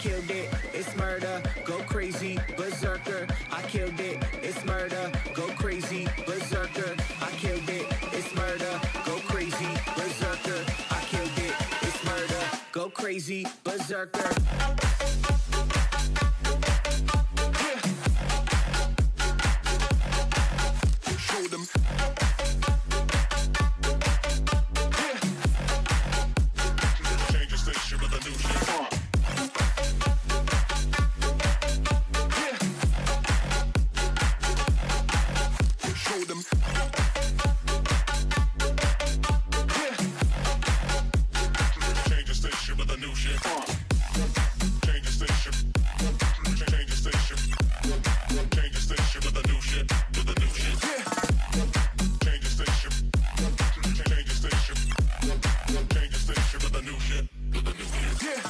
killed it, it's murder, go crazy, berserker. I killed it, it's murder, go crazy, berserker. I killed it, it's murder, go crazy, berserker. I killed it, it's murder, go crazy, berserker. Show them. Change the station with a new shit. Show them. Change the station with a new shit. Change the station. Change the station. Change the station with a new shit. With a new shit. Change the station. Change the station. Change the station with a new shit. With a new shit. Yeah.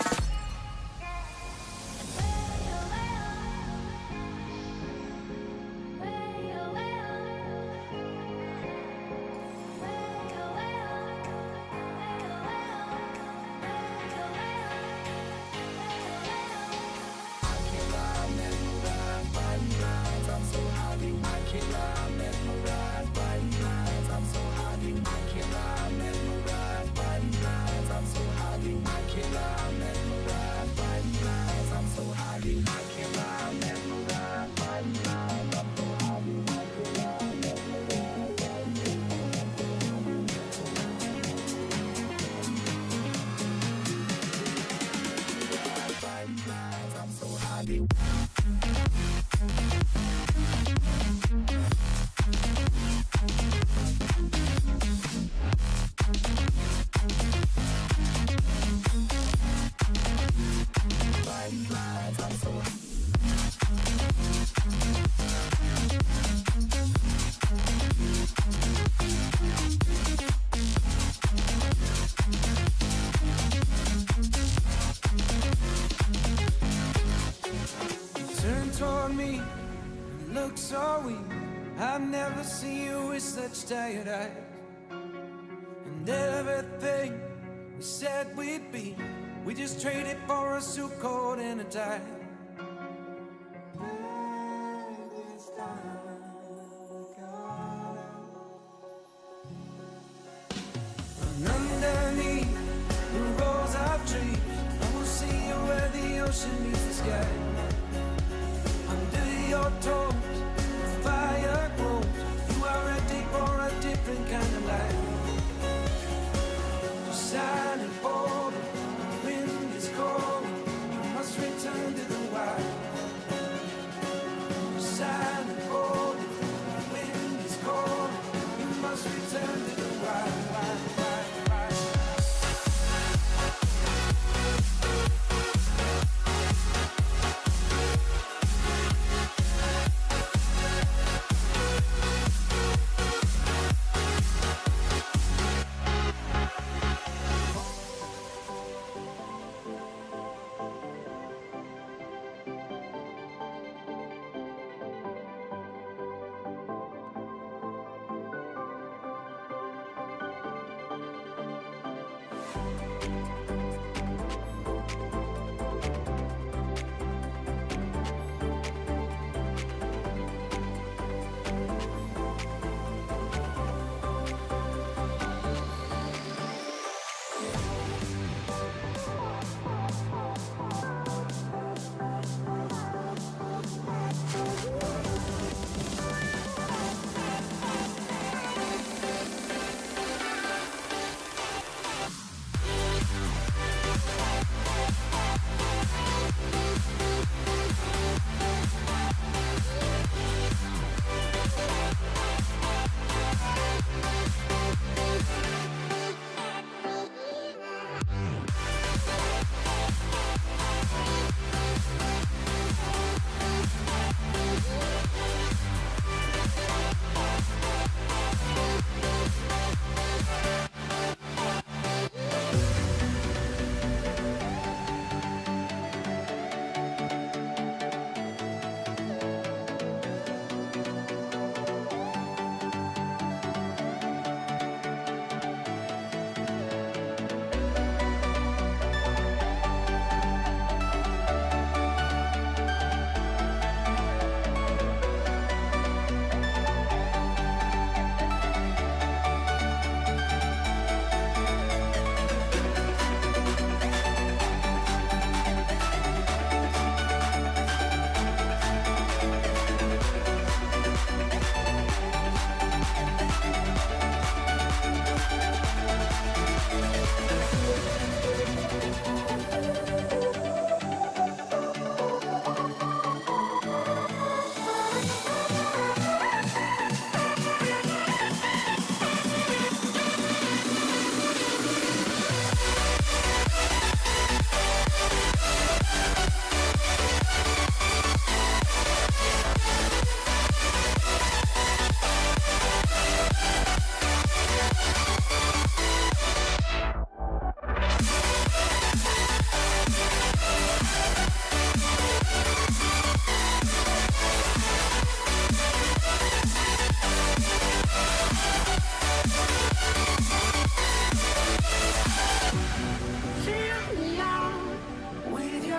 I've never seen you with such tired eyes. And everything we said we'd be, we just traded for a suit coat and a tie. And underneath the rows of trees, I will see you where the ocean meets the sky. Under your toes, fire grows. You are ready for a different kind of life. Just silent border, the wind is cold. You must return to the wild. Just silent border, the wind is cold. You must return to the wild.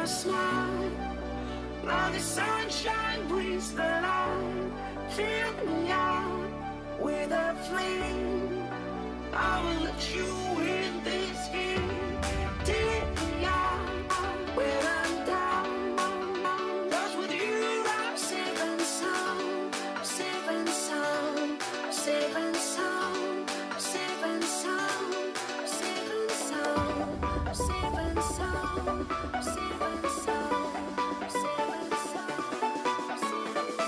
your smile. Now the sunshine brings the light. Fill me out with a flame. I will let you in this game. Take me out when I'm down. 'Cause with you I'm safe and sound. I'm safe and sound. I'm safe and sound. I'm safe and sound. I'm safe and sound. I'm safe and sound. I'm safe and sound. I'm safe and sound. I'm safe and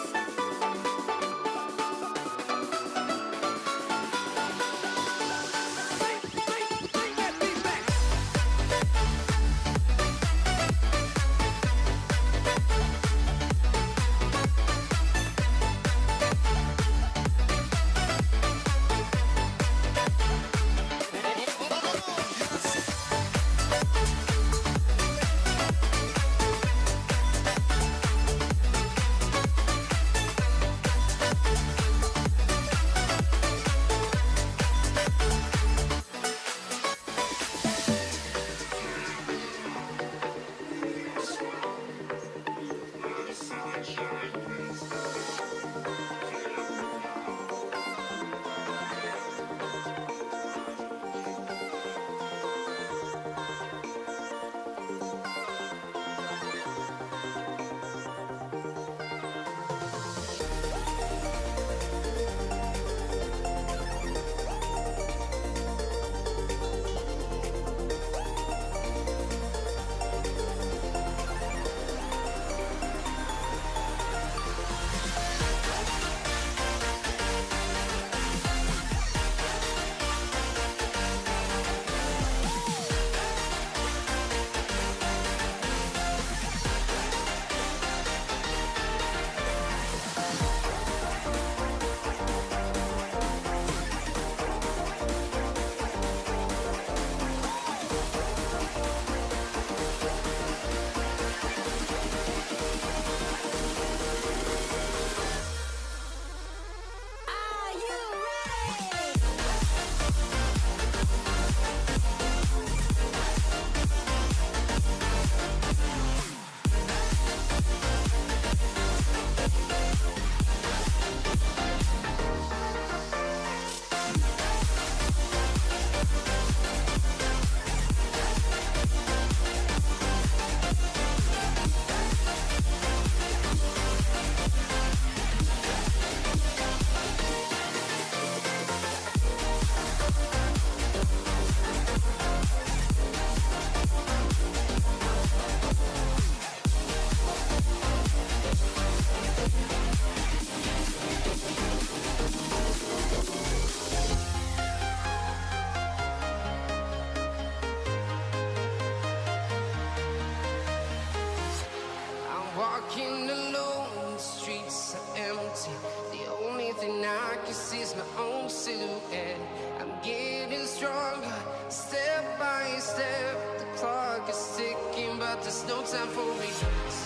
walking alone, the streets are empty. The only thing I can see is my own silhouette. I'm getting stronger, step by step. The clock is ticking, but there's no time for regrets.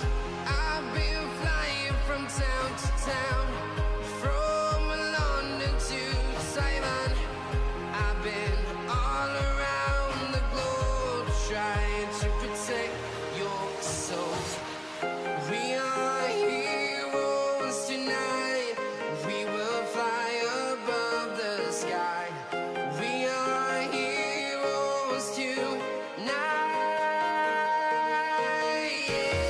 I've been flying from town to town, from London to Taiwan. I've been all around the globe trying to protect your soul. We are heroes tonight. We will fly above the sky. We are heroes tonight. Yeah.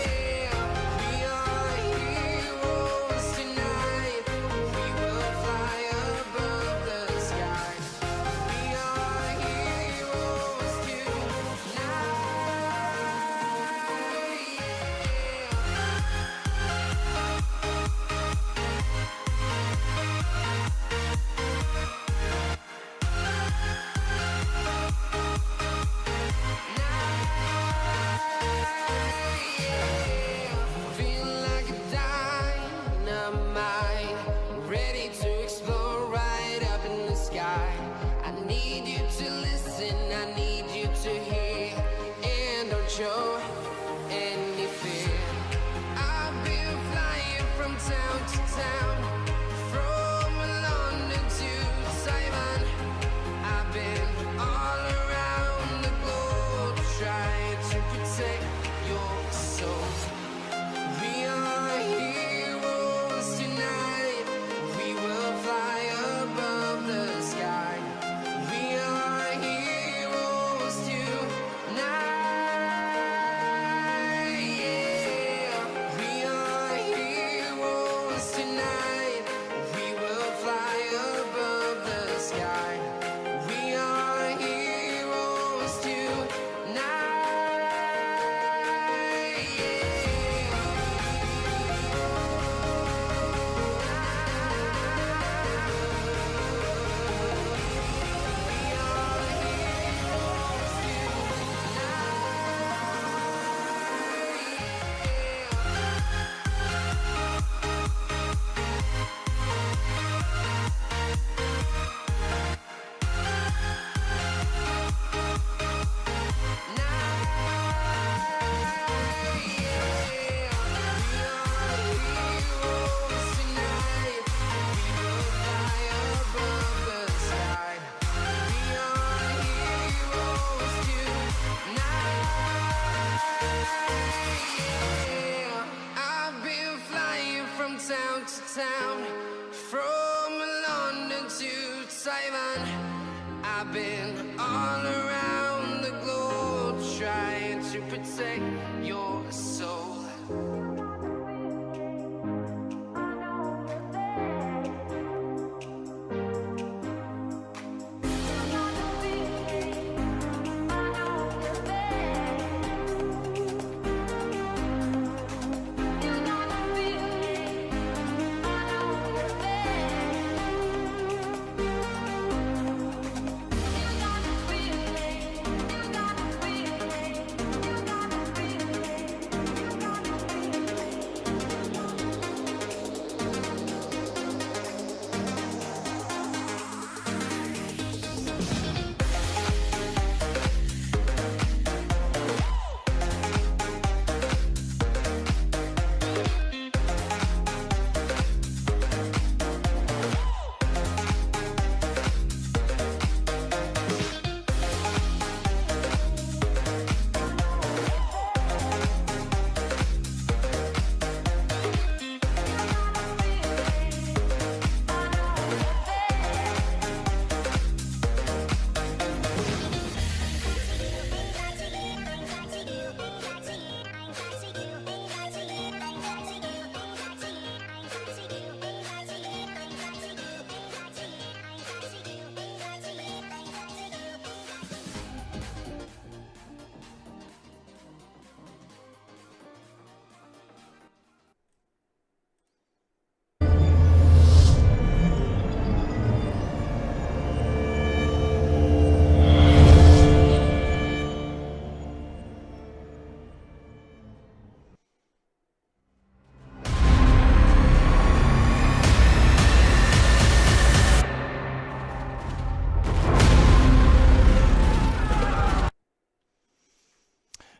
I've been flying from town to town, from London to Taiwan. I've been all around the globe trying to protect your soul.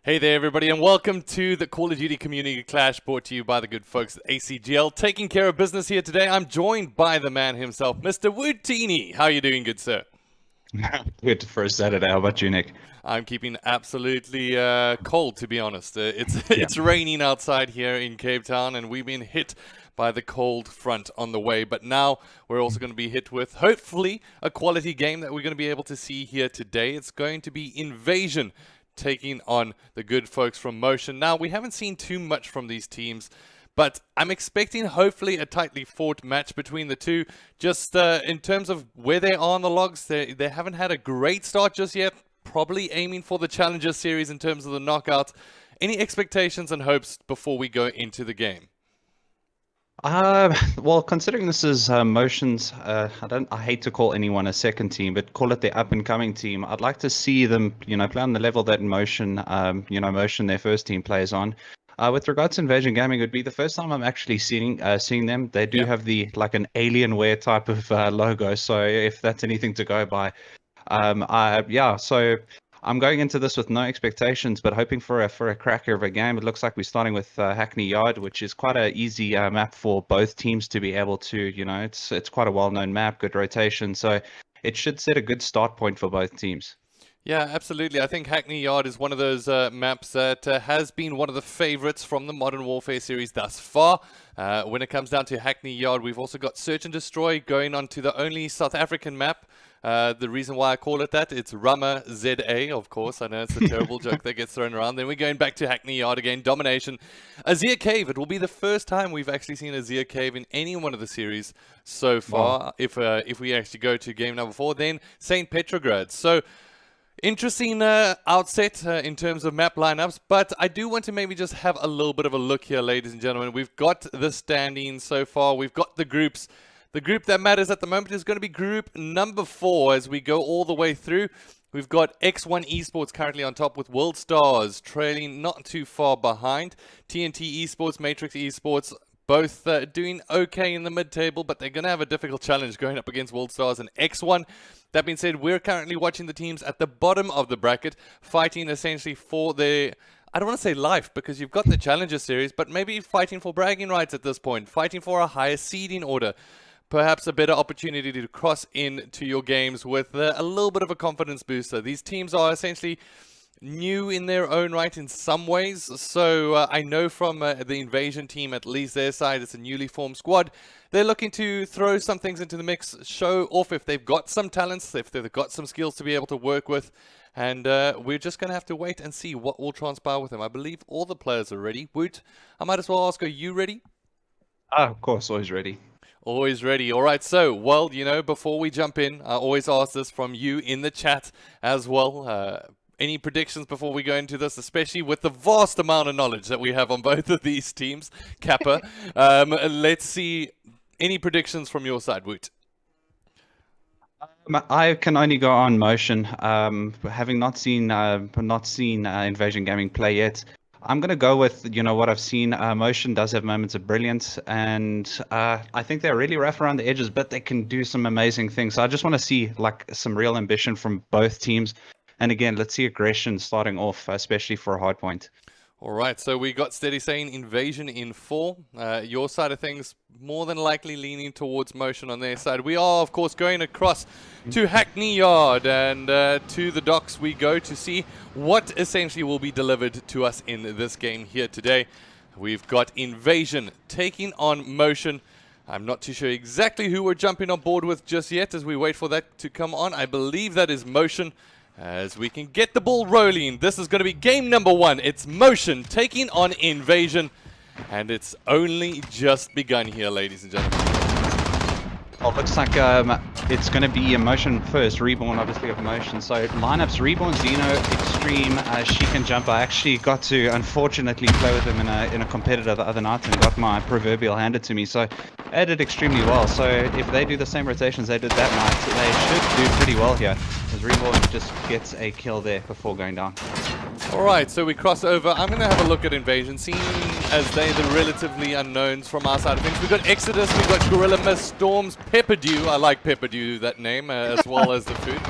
Hey there, everybody, and welcome to the Call of Duty Community Clash, brought to you by the good folks at ACGL. Taking care of business here today, I'm joined by the man himself, Mr. Wootini. How are you doing, good sir? Good for a Saturday. How about you, Nick? I'm keeping absolutely cold, to be honest. It's raining outside here in Cape Town, and we've been hit by the cold front on the way. But now we're also going to be hit with, hopefully, a quality game that we're going to be able to see here today. It's going to be Invasion, taking on the good folks from Motion. Now, we haven't seen too much from these teams, but I'm expecting hopefully a tightly fought match between the two. Just in terms of where they are on the logs, they haven't had a great start just yet, probably aiming for the Challenger Series in terms of the knockout. Any expectations and hopes before we go into the game? Well, considering this is Motion's, I hate to call anyone a second team, but call it the up-and-coming team. I'd like to see them, play on the level that Motion, Motion, their first team, plays on. With regards to Invasion Gaming, it would be the first time I'm actually seeing them. They do have the an Alienware type of logo, so if that's anything to go by, so I'm going into this with no expectations, but hoping for a cracker of a game. It looks like we're starting with Hackney Yard, which is quite an easy map for both teams to be able to, it's quite a well-known map, good rotation, so it should set a good start point for both teams. Yeah, absolutely. I think Hackney Yard is one of those maps that has been one of the favorites from the Modern Warfare series thus far. When it comes down to Hackney Yard, we've also got Search and Destroy going on to the only South African map. The reason why I call it that, it's Rama ZA, of course. I know it's a terrible joke that gets thrown around. Then we're going back to Hackney Yard again, Domination. Azir Cave, it will be the first time we've actually seen Azir Cave in any one of the series so far. Wow. If we actually go to game number 4, then St. Petrograd. So, interesting outset in terms of map lineups, but I do want to maybe just have a little bit of a look here, ladies and gentlemen. We've got the standings so far. We've got the groups. The group that matters at the moment is going to be group number 4 as we go all the way through. We've got X1 Esports currently on top with World Stars trailing not too far behind. TNT Esports, Matrix Esports, both doing okay in the mid-table, but they're going to have a difficult challenge going up against World Stars and X1. That being said, we're currently watching the teams at the bottom of the bracket, fighting essentially for their, I don't want to say life, because you've got the Challenger Series, but maybe fighting for bragging rights at this point, fighting for a higher seeding order. Perhaps a better opportunity to cross into your games with a little bit of a confidence booster. These teams are essentially new in their own right in some ways. So I know from the Invasion team, at least their side, it's a newly formed squad. They're looking to throw some things into the mix, show off if they've got some talents, if they've got some skills to be able to work with. And we're just going to have to wait and see what will transpire with them. I believe all the players are ready. Woot, I might as well ask, are you ready? Of course, always ready. Always ready. All right, so, well, you know, before we jump in, I always ask this from you in the chat as well. Any predictions before we go into this, especially with the vast amount of knowledge that we have on both of these teams? Kappa, let's see, any predictions from your side, Woot? I can only go on Motion. Having not seen Invasion Gaming play yet, I'm going to go with, you know, what I've seen. Motion does have moments of brilliance, and I think they're really rough around the edges, but they can do some amazing things. So I just want to see like some real ambition from both teams. And again, let's see aggression starting off, especially for a hard point. All right, so we got Steady saying Invasion in 4. Your side of things more than likely leaning towards Motion on their side. We are, of course, going across to Hackney Yard, and to the docks we go to see what essentially will be delivered to us in this game here today. We've got Invasion taking on Motion. I'm not too sure exactly who we're jumping on board with just yet as we wait for that to come on. I believe that is Motion. As we can get the ball rolling, this is going to be game number 1. It's Motion taking on Invasion, and it's only just begun here, ladies and gentlemen. Well, looks like it's going to be a Motion first. Reborn, obviously, of Motion. So lineups: Reborn, Xeno, Extreme, She Can Jump. I actually got to, unfortunately, play with them in a competitor the other night and got my proverbial handed to me. So I did extremely well. So if they do the same rotations they did that night, they should do pretty well here. As Reborn just gets a kill there before going down. Alright, so we cross over. I'm going to have a look at Invasion, seeing as they're the relatively unknowns from our side of things. We've got Exodus, we've got Gorilla Mist, Storms, Pepperdew. I like Pepperdew, that name, as well as the food.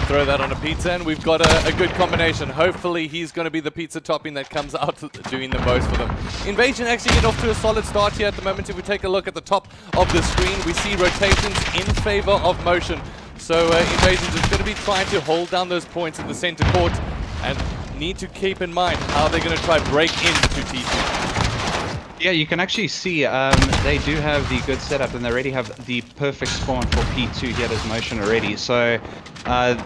Throw that on a pizza, and we've got a good combination. Hopefully he's going to be the pizza topping that comes out doing the most for them. Invasion actually get off to a solid start here at the moment. If we take a look at the top of the screen, we see rotations in favor of Motion. So Invasion is going to be trying to hold down those points in the center court and need to keep in mind how they're going to try break into T2. Yeah, you can actually see they do have the good setup, and they already have the perfect spawn for P2 here as Motion already. So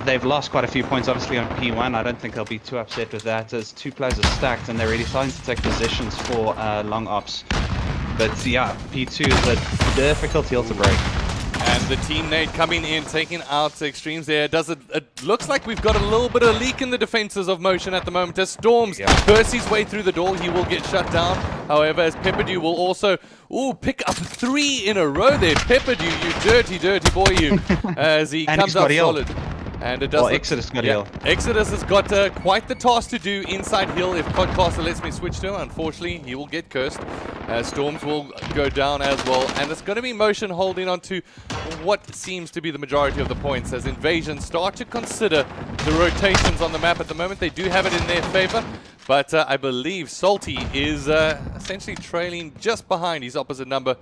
they've lost quite a few points obviously on P1. I don't think they'll be too upset with that, as 2 players are stacked and they're already starting to take positions for long ops. But yeah, P2 is a difficult hill to break. And the team nade coming in, taking out the Extremes there. It looks like we've got a little bit of leak in the defenses of Motion at the moment. As Storms bursts his way through the door, he will get shut down. However, as Pepperdew will also pick up 3 in a row there. Pepperdew, you dirty, dirty boy, you. As he comes out solid. And it does. Well, Exodus got heal. Exodus has got quite the task to do inside hill. If Codcaster lets me switch to him, unfortunately, he will get cursed. Storms will go down as well. And it's going to be Motion holding on to what seems to be the majority of the points as Invasion start to consider the rotations on the map at the moment. They do have it in their favor. But I believe Salty is essentially trailing just behind his opposite number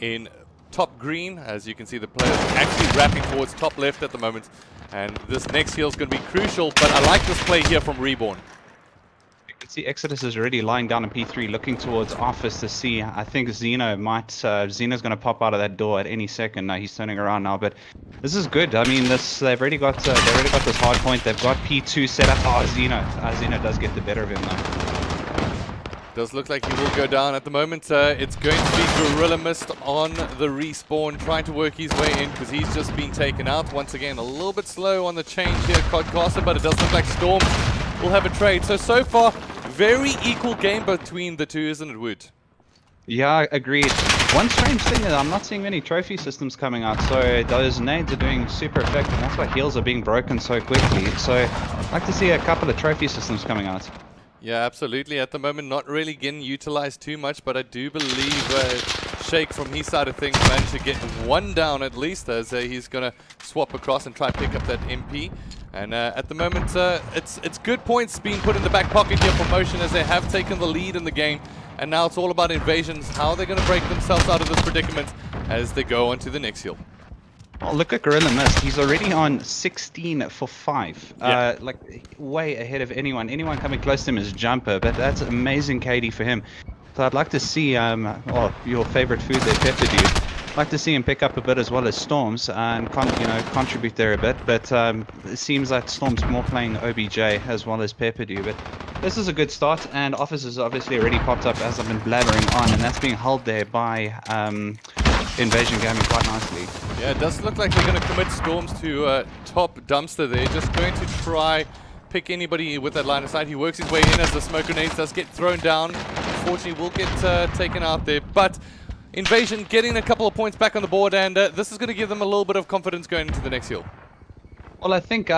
in top green. As you can see, the players actually wrapping towards top left at the moment. And this next heal is going to be crucial, but I like this play here from Reborn. You can see Exodus is already lying down in P3, looking towards Office to see. I think Xeno's going to pop out of that door at any second. No, he's turning around now, but this is good. I mean, they've already got this hard point. They've got P2 set up. Oh, Xeno does get the better of him though. Does look like he will go down at the moment. It's going to be Gorilla Mist on the respawn, trying to work his way in because he's just been taken out. Once again, a little bit slow on the change here, Codcaster, but it does look like Storm will have a trade. So far, very equal game between the two, isn't it, Wood? Yeah, agreed. One strange thing is I'm not seeing many trophy systems coming out, so those nades are doing super effective. That's why heals are being broken so quickly. So I'd like to see a couple of trophy systems coming out. Yeah, absolutely. At the moment, not really getting utilized too much, but I do believe Shake from his side of things managed to get 1 down at least, as he's going to swap across and try to pick up that MP. And at the moment, it's good points being put in the back pocket here for Motion, as they have taken the lead in the game. And now it's all about Invasions, how they're going to break themselves out of this predicament as they go on to the next hill. Oh, look at Gorilla Mist. He's already on 16 for 5. Yeah. Like, way ahead of anyone. Anyone coming close to him is Jumper, but that's amazing KD for him. So I'd like to see, your favorite food there, Pepper Dew. I'd like to see him pick up a bit as well as Storms and, contribute there a bit. But it seems like Storms more playing OBJ as well as Pepper Dew. But this is a good start, and Officer's obviously already popped up as I've been blathering on, and that's being held there by Invasion Gaming quite nicely. Yeah, it does look like they're going to commit Storms to top dumpster there. Just going to try pick anybody with that line of sight. He works his way in as the smoke grenades does get thrown down. Unfortunately, will get taken out there. But Invasion getting a couple of points back on the board, and this is going to give them a little bit of confidence going into the next hill. Well, I think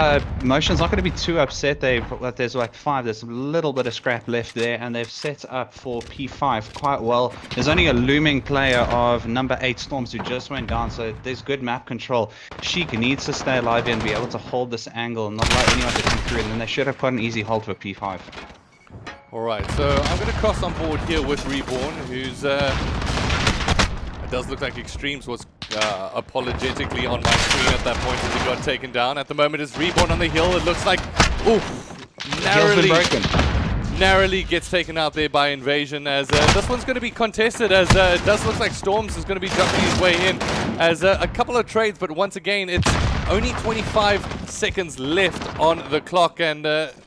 Motion's not going to be too upset. There's like 5. There's a little bit of scrap left there, and they've set up for P5 quite well. There's only a looming player of number 8 Storms who just went down, so there's good map control. Sheik needs to stay alive and be able to hold this angle and not allow anyone to come through, and then they should have got an easy hold for P5. Alright, so I'm going to cross on board here with Reborn, who's... it does look like Extremes was apologetically on my screen at that point as he got taken down. At the moment is Reborn on the hill. It looks like, narrowly gets taken out there by Invasion, as this one's going to be contested, as it does look like Storms is going to be jumping his way in, as a couple of trades, but once again it's only 25 seconds left on the clock, and it's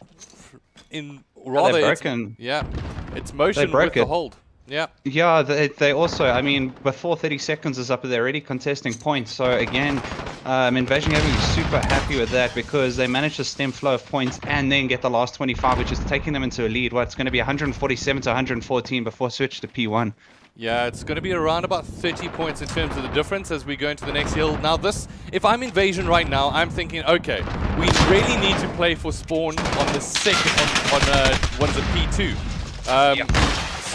Motion with the hold. Yeah. Yeah, they also, I mean, before 30 seconds is up, they're already contesting points. So again, Invasion Gaming is super happy with that because they managed to stem flow of points and then get the last 25, which is taking them into a lead. Well, it's going to be 147 to 114 before switch to P1. Yeah, it's going to be around about 30 points in terms of the difference as we go into the next hill. Now this, if I'm Invasion right now, I'm thinking, okay, we really need to play for spawn on the second, on one's a P2.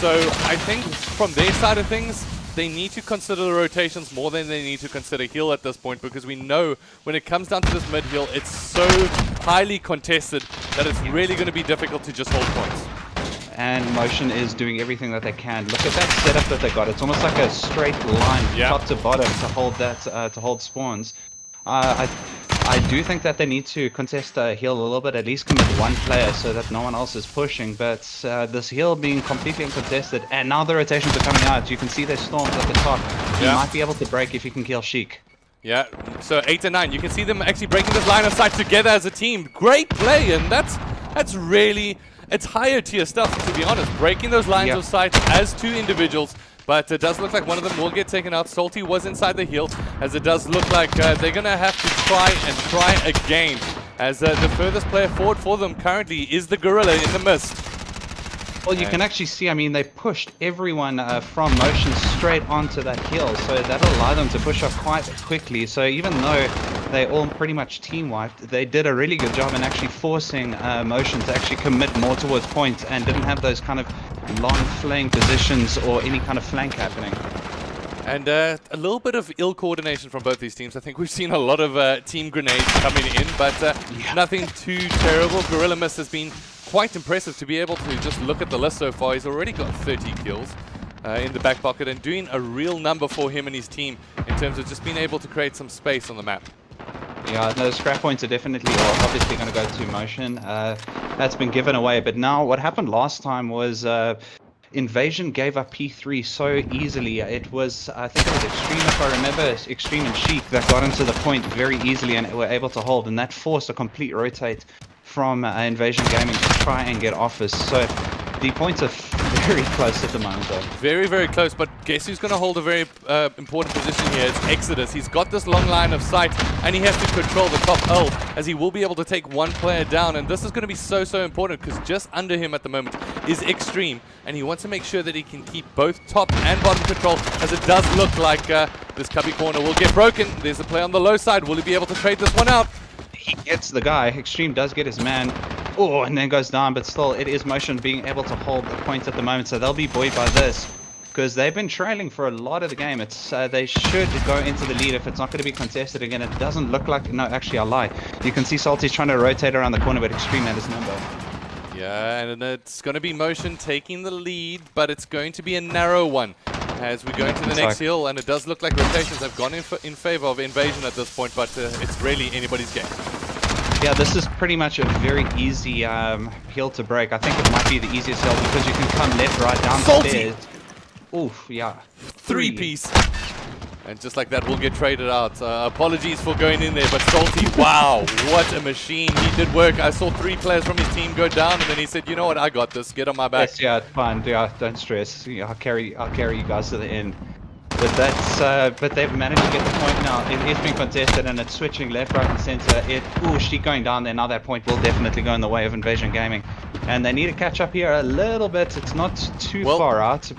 So I think from their side of things, they need to consider the rotations more than they need to consider heal at this point, because we know when it comes down to this mid hill, it's so highly contested that it's really going to be difficult to just hold points. And Motion is doing everything that they can. Look at that setup that they got. It's almost like a straight line, top to bottom, to hold that, to hold spawns. I do think that they need to contest heal a little bit, at least commit one player so that no one else is pushing. But this heal being completely uncontested, and now the rotations are coming out. You can see their Storms at the top. You might be able to break if you can kill Sheik. Yeah, so 8 and 9. You can see them actually breaking this line of sight together as a team. Great play, and that's really, it's higher tier stuff, to be honest. Breaking those lines of sight as 2 individuals. But it does look like one of them will get taken out. Salty was inside the hill, as it does look like they're going to have to try again. As the furthest player forward for them currently is the Gorilla in the mist. Well, you can actually see, I mean, they pushed everyone from Motion straight onto that hill, so that'll allow them to push up quite quickly. So even though they all pretty much team-wiped, they did a really good job in actually forcing Motion to actually commit more towards points and didn't have those kind of long flank positions or any kind of flank happening. And a little bit of ill coordination from both these teams. I think we've seen a lot of team grenades coming in, but nothing too terrible. Gorilla Mist has been quite impressive to be able to just look at the list so far. He's already got 30 kills in the back pocket and doing a real number for him and his team in terms of just being able to create some space on the map. Yeah, no, scrap points are definitely obviously going to go to Motion. That's been given away, but now what happened last time was Invasion gave up P3 so easily. It was, I think it was Extreme, if I remember, Extreme and Sheik that got into the point very easily and were able to hold, and that forced a complete rotate from Invasion Gaming to try and get Office. So the points are very close at the moment, though. Very, very close, but guess who's going to hold a very important position here? It's Exodus. He's got this long line of sight, and he has to control the top L, as he will be able to take one player down, and this is going to be so important, because just under him at the moment is Extreme, and he wants to make sure that he can keep both top and bottom control, as it does look like this cubby corner will get broken. There's a play on the low side. Will he be able to trade this one out? He gets the guy. Extreme does get his man. Oh, and then goes down, but still, it is Motion being able to hold the points at the moment, so they'll be buoyed by this, because they've been trailing for a lot of the game. It's they should go into the lead if it's not going to be contested again. It doesn't look like, no, actually, I lie. You can see Salty's trying to rotate around the corner, but Extreme had his number. Yeah, and it's going to be Motion taking the lead, but it's going to be a narrow one. as we go into the next hill, and it does look like rotations have gone in favor of Invasion at this point, but it's really anybody's game. Yeah, this is pretty much a very easy hill to break. I think it might be the easiest hill because you can come left, right, down the stairs. Oof, yeah. Three-piece. And just like that, we'll get traded out. Apologies for going in there, but Salty, wow, what a machine. He did work. I saw 3 players from his team go down, and then he said, you know what, I got this. Get on my back. Yes, yeah, it's fine. Yeah, don't stress. Yeah, I'll carry you guys to the end. But that's but they've managed to get the point now. It is being contested and it's switching left, right, and center. She going down there now. That point will definitely go in the way of Invasion Gaming, and they need to catch up here a little bit. It's not too far out.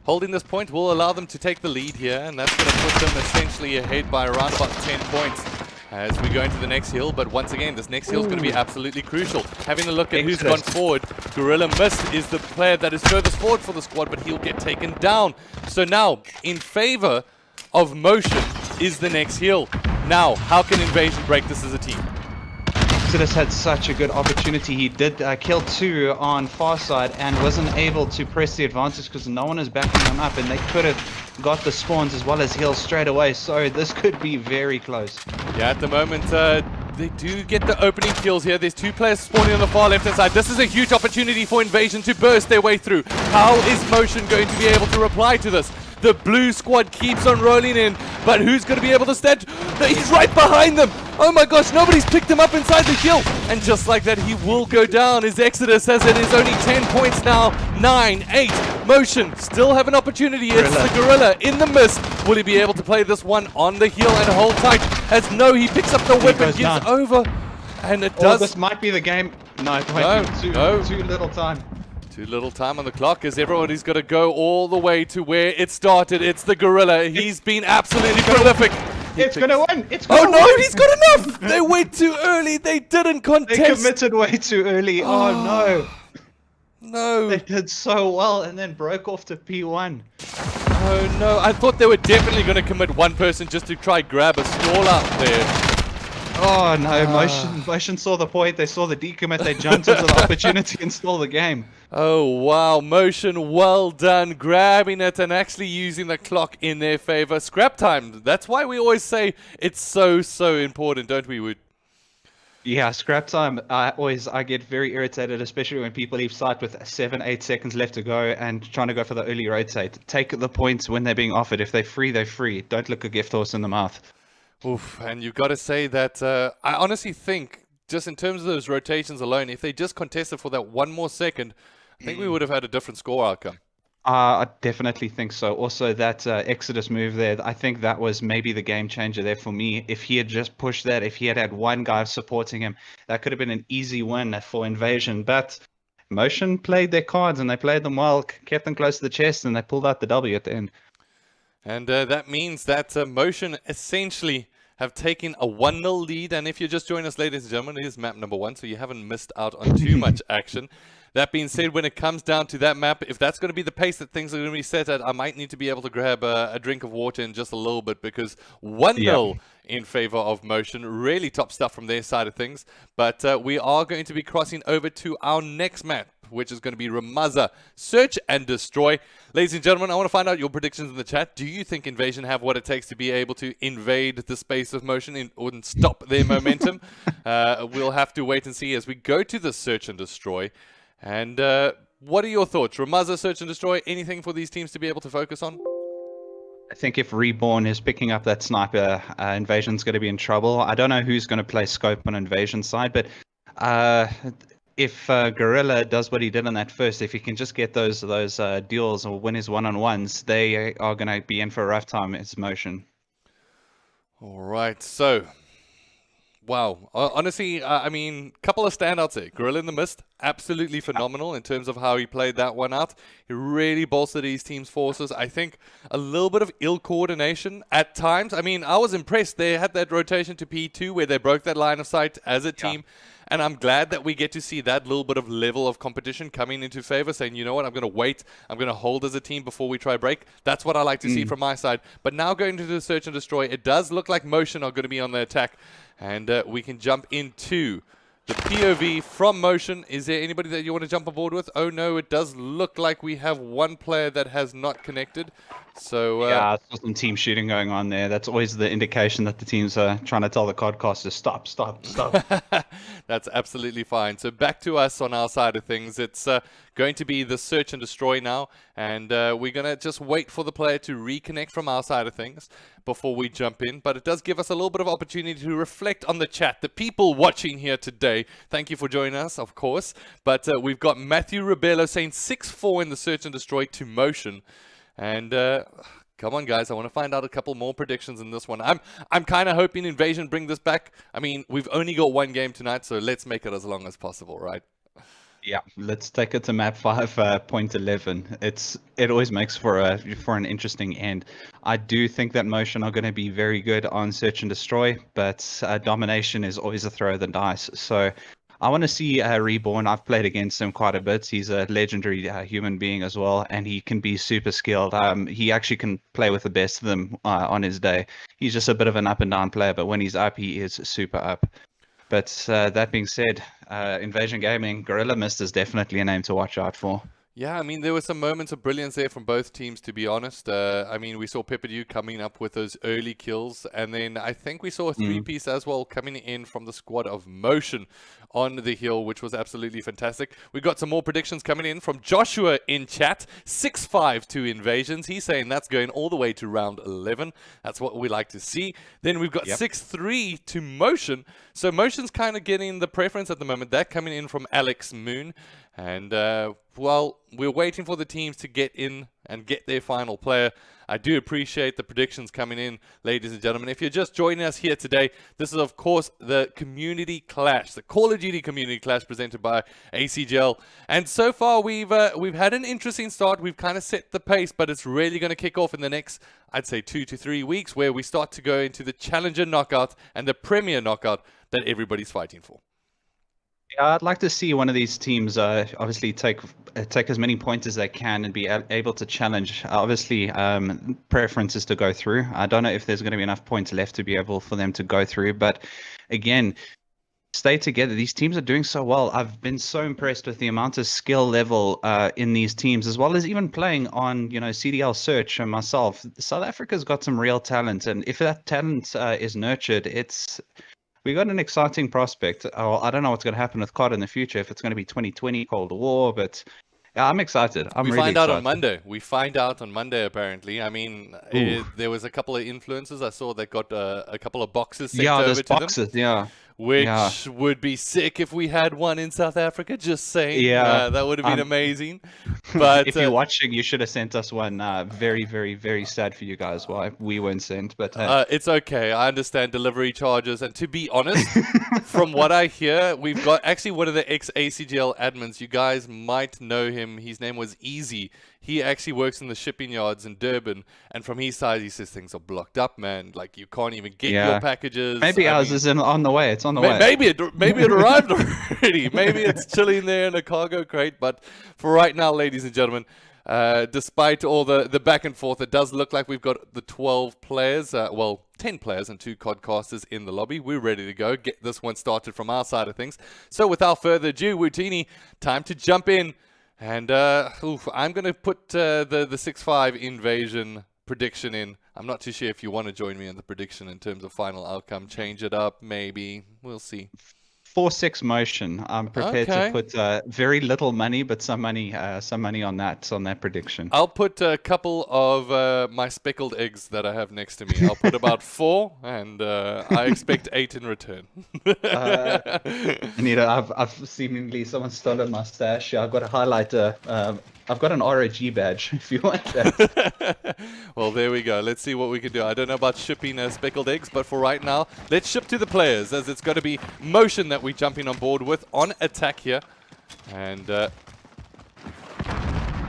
Holding this point will allow them to take the lead here, and that's going to put them essentially ahead by around about 10 points as we go into the next hill. But once again, this next hill is going to be absolutely crucial. Having a look at who's gone forward, Gorilla Mist is the player that is furthest forward for the squad, but he'll get taken down. So now, in favor of Motion is the next hill. Now, how can Invasion break this as a team? Exodus had such a good opportunity. He did kill 2 on far side and wasn't able to press the advantage because no one is backing them up, and they could have got the spawns as well as heals straight away. So this could be very close. Yeah, at the moment, they do get the opening kills here. There's 2 players spawning on the far left-hand side. This is a huge opportunity for Invasion to burst their way through. How is Motion going to be able to reply to this? The blue squad keeps on rolling in, but who's going to be able to stand? He's right behind them. Oh my gosh, nobody's picked him up inside the hill. And just like that, he will go down. His Exodus as it is only 10 points now. 9, 8. Motion still have an opportunity. It's the Gorilla in the mist. Will he be able to play this one on the hill and hold tight? As no, he picks up the weapon, gives over. And it does. This might be the game. No, too little time. Too little time on the clock as everybody's got to go all the way to where it started. It's the Gorilla. He's been absolutely prolific. It's going to win. Oh no, he's got enough. They went too early. They didn't contest. They committed way too early. Oh no. No. They did so well and then broke off to P1. Oh no, I thought they were definitely going to commit one person just to try grab a stall out there. Oh no, Motion saw the point, they saw the decommit, they jumped into the opportunity and stole the game. Oh wow, Motion, well done, grabbing it and actually using the clock in their favor. Scrap time, that's why we always say it's so important, don't we, Wood? Yeah, scrap time, I get very irritated, especially when people leave site with 7-8 seconds left to go and trying to go for the early rotate. Take the points when they're being offered. If they're free, they're free. Don't look a gift horse in the mouth. Oof, and you've got to say that I honestly think, just in terms of those rotations alone, if they just contested for that one more second, I think we would have had a different score outcome. I definitely think so. Also, that Exodus move there, I think that was maybe the game changer there for me. If he had just pushed that, if he had had one guy supporting him, that could have been an easy win for Invasion. But Motion played their cards, and they played them well, kept them close to the chest, and they pulled out the W at the end. And that means that Motion essentially have taken a 1-0 lead. And if you're just joining us, ladies and gentlemen, it is map number 1, so you haven't missed out on too much action. That being said, when it comes down to that map, if that's going to be the pace that things are going to be set at, I might need to be able to grab a drink of water in just a little bit, because 1-0 in favor of Motion. Really top stuff from their side of things. But we are going to be crossing over to our next map, which is going to be Ramaza, Search and Destroy. Ladies and gentlemen, I want to find out your predictions in the chat. Do you think Invasion have what it takes to be able to invade the space of Motion and stop their momentum? We'll have to wait and see as we go to the Search and Destroy. And what are your thoughts? Ramaza, Search and Destroy, anything for these teams to be able to focus on? I think if Reborn is picking up that sniper, Invasion's going to be in trouble. I don't know who's going to play scope on Invasion's side, but if Gorilla does what he did on that first, if he can just get those duels or win his one-on-ones, they are going to be in for a rough time. It's Motion. All right, so wow. Honestly, I mean, couple of standouts there. Gorilla in the Mist, absolutely phenomenal in terms of how he played that one out. He really bolstered his team's forces. I think a little bit of ill coordination at times. I mean, I was impressed. They had that rotation to P2 where they broke that line of sight as a team. And I'm glad that we get to see that little bit of level of competition coming into favor, saying, you know what, I'm going to wait. I'm going to hold as a team before we try break. That's what I like to see from my side. But now going to the Search and Destroy, it does look like Motion are going to be on the attack. And we can jump into the POV from Motion. Is there anybody that you want to jump aboard with? Oh no, it does look like we have one player that has not connected. So Yeah, I saw some team shooting going on there. That's always the indication that the teams are trying to tell the codcasters, stop, stop, stop. That's absolutely fine. So back to us on our side of things. It's going to be the search and destroy now, and we're going to just wait for the player to reconnect from our side of things before we jump in. But it does give us a little bit of opportunity to reflect on the chat. The people watching here today, thank you for joining us, of course. But we've got Matthew Rebello saying 6-4 in the search and destroy to Motion. And come on, guys, I want to find out a couple more predictions in this one. I'm kind of hoping Invasion bring this back. I mean, we've only got one game tonight, so let's make it as long as possible, right? Yeah, let's take it to map 5.11. It always makes for an interesting end. I do think that Motion are going to be very good on search and destroy, but domination is always a throw of the dice. So I want to see Reborn. I've played against him quite a bit. He's a legendary human being as well, and he can be super skilled. He actually can play with the best of them on his day. He's just a bit of an up and down player, but when he's up, he is super up. But that being said, Invasion Gaming, Gorilla Mist is definitely a name to watch out for. Yeah, I mean, there were some moments of brilliance there from both teams, to be honest. I mean, we saw Pepperdew coming up with those early kills, and then I think we saw a three-piece as well coming in from the squad of Motion on the hill, which was absolutely fantastic. We got some more predictions coming in from Joshua in chat. 6-5 to Invasions. He's saying that's going all the way to round 11. That's what we like to see. Then we've got 6-3 to Motion. So Motion's kind of getting the preference at the moment. That coming in from Alex Moon. And, well, we're waiting for the teams to get in and get their final player. I do appreciate the predictions coming in, ladies and gentlemen. If you're just joining us here today, this is, of course, the Community Clash, the Call of Duty Community Clash presented by ACGL. And so far, we've had an interesting start. We've kind of set the pace, but it's really going to kick off in the next, I'd say, 2 to 3 weeks, where we start to go into the Challenger Knockout and the Premier Knockout that everybody's fighting for. Yeah, I'd like to see one of these teams obviously take as many points as they can and be able to challenge. Obviously, preference is to go through. I don't know if there's going to be enough points left to be able for them to go through. But again, stay together. These teams are doing so well. I've been so impressed with the amount of skill level in these teams, as well as even playing on, CDL Search and myself. South Africa's got some real talent, and if that talent is nurtured, we got an exciting prospect. I don't know what's going to happen with COD in the future, if it's going to be 2020 Cold War, but yeah, I'm excited. We find out on Monday. We find out on Monday, apparently. I mean, there was a couple of influencers I saw that got a couple of boxes sent over to them. Yeah. Which would be sick if we had one in South Africa, just saying. Yeah. That would have been amazing. But if you're watching, you should have sent us one. Very, very, very sad for you guys why we weren't sent. But it's okay. I understand delivery charges. And to be honest, from what I hear, we've got actually one of the ex-ACGL admins. You guys might know him. His name was Easy. He actually works in the shipping yards in Durban, and from his side, he says things are blocked up, man. Like, you can't even get your packages. Maybe ours is on the way. It's on the way. Maybe it arrived already. Maybe it's chilling there in a cargo crate. But for right now, ladies and gentlemen, despite all the back and forth, it does look like we've got the 12 players, 10 players and 2 codcasters in the lobby. We're ready to go. Get this one started from our side of things. So without further ado, Woutini, time to jump in. And I'm going to put the 6-5 Invasion prediction in. I'm not too sure if you want to join me in the prediction in terms of final outcome. Change it up, maybe. We'll see. 4-6 Motion. I'm prepared to put very little money, but some money on that prediction. I'll put a couple of my speckled eggs that I have next to me. I'll put about 4, and I expect 8 in return. Anita, I've seemingly someone's stolen my stash. I've got a highlighter. I've got an ROG badge if you want that. Well, there we go. Let's see what we can do. I don't know about shipping speckled eggs, but for right now, let's ship to the players, as it's going to be Motion that we're jumping on board with on attack here. And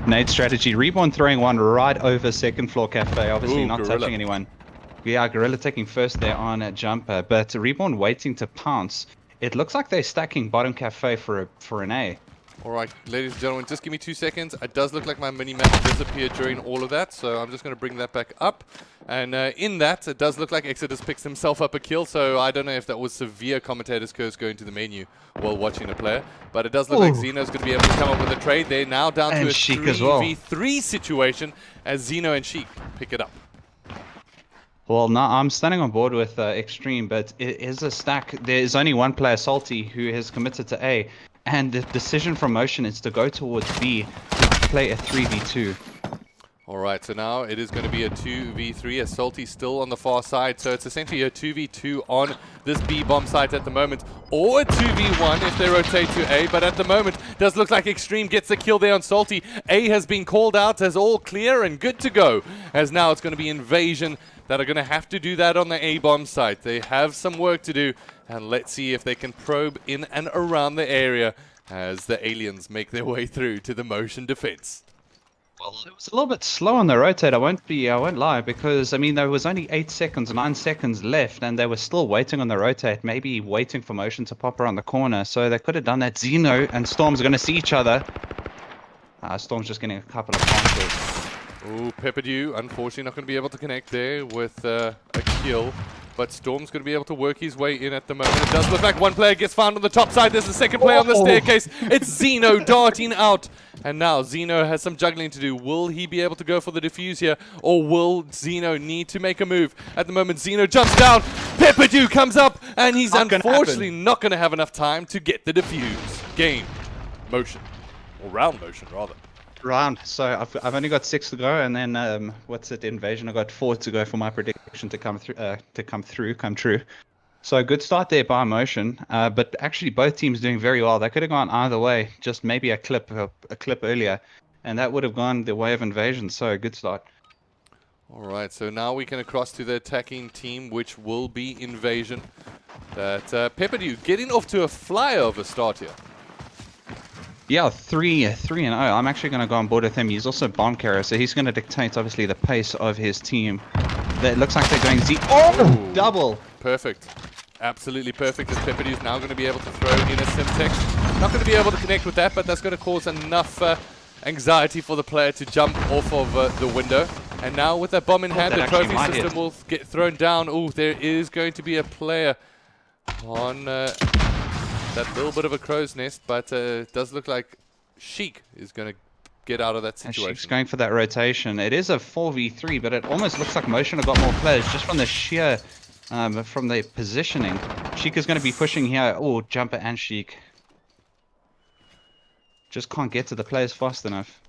nade strategy. Reborn throwing one right over second floor cafe. Obviously not Gorilla touching anyone. Yeah, Gorilla taking first there on a jumper, but Reborn waiting to pounce. It looks like they're stacking bottom cafe for an A. Alright, ladies and gentlemen, just give me 2 seconds. It does look like my mini-map disappeared during all of that, so I'm just going to bring that back up. And in that, it does look like Exodus picks himself up a kill, so I don't know if that was severe commentator's curse going to the menu while watching a player. But it does look like Xeno's going to be able to come up with a trade. They're now down to a Sheik as well. 3v3 situation as Xeno and Sheik pick it up. Well, no, I'm standing on board with Extreme, but it is a stack. There's only one player, Salty, who has committed to A. And the decision from Motion is to go towards B to play a 3v2. Alright, so now it is going to be a 2v3 as Salty's still on the far side. So it's essentially a 2v2 on this B bomb site at the moment. Or a 2v1 if they rotate to A. But at the moment, does look like Extreme gets the kill there on Salty. A has been called out as all clear and good to go. As now it's going to be Invasion that are going to have to do that on the A bomb site. They have some work to do. And let's see if they can probe in and around the area as the aliens make their way through to the Motion defense. Well, it was a little bit slow on the rotate. I won't lie, because I mean there was only 9 seconds left, and they were still waiting on the rotate, maybe waiting for Motion to pop around the corner. So they could have done that. Xeno and Storm's are going to see each other. Storm's just getting a couple of punches. Oh, Pepperdew, unfortunately not going to be able to connect there with a kill. But Storm's going to be able to work his way in at the moment. It does look like one player gets found on the top side. There's a second player on the staircase. It's Xeno darting out. And now Xeno has some juggling to do. Will he be able to go for the defuse here? Or will Xeno need to make a move? At the moment, Xeno jumps down. Pepperdew comes up. And he's unfortunately not going to have enough time to get the defuse. Game. Motion. Or round motion, rather. Round. So I've only got 6 to go, and then Invasion. I got 4 to go for my prediction to come true. So a good start there by Motion, but actually both teams doing very well. They could have gone either way, just maybe a clip earlier, and that would have gone the way of Invasion. So a good start. All right, so now we can across to the attacking team, which will be Invasion. That Pepperdew getting off to a flyer of a start here. Yeah, 3-0. I'm actually going to go on board with him. He's also bomb carrier, so he's going to dictate, obviously, the pace of his team. It looks like they're going Z. Oh, double. Perfect. Absolutely perfect. As Pepperdew is now going to be able to throw in a Simtex. Not going to be able to connect with that, but that's going to cause enough anxiety for the player to jump off of the window. And now with that bomb in hand, the trophy system will get thrown down. Oh, there is going to be a player on... that little bit of a crow's nest, but it does look like Sheik is going to get out of that situation. Sheik's going for that rotation. It is a 4v3, but it almost looks like Motion have got more players just from the sheer, from the positioning. Sheik is going to be pushing here. Oh, Jumper and Sheik. Just can't get to the players fast enough.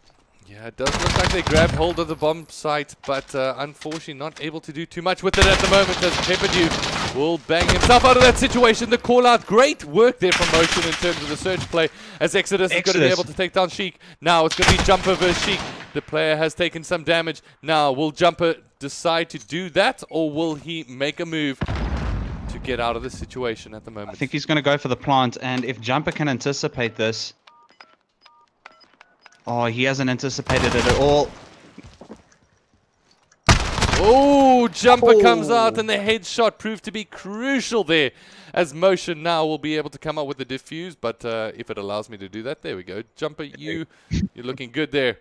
Yeah, it does look like they grabbed hold of the bomb site, but unfortunately not able to do too much with it at the moment as Pepperdew will bang himself out of that situation. The call out, great work there from Motion in terms of the search play as Exodus is going to be able to take down Sheik. Now it's going to be Jumper versus Sheik. The player has taken some damage. Now will Jumper decide to do that, or will he make a move to get out of this situation at the moment? I think he's going to go for the plant, and if Jumper can anticipate this... Oh, he hasn't anticipated it at all. Oh, Jumper comes out, and the headshot proved to be crucial there. As Motion now will be able to come up with the diffuse, but if it allows me to do that, there we go. Jumper, you're looking good there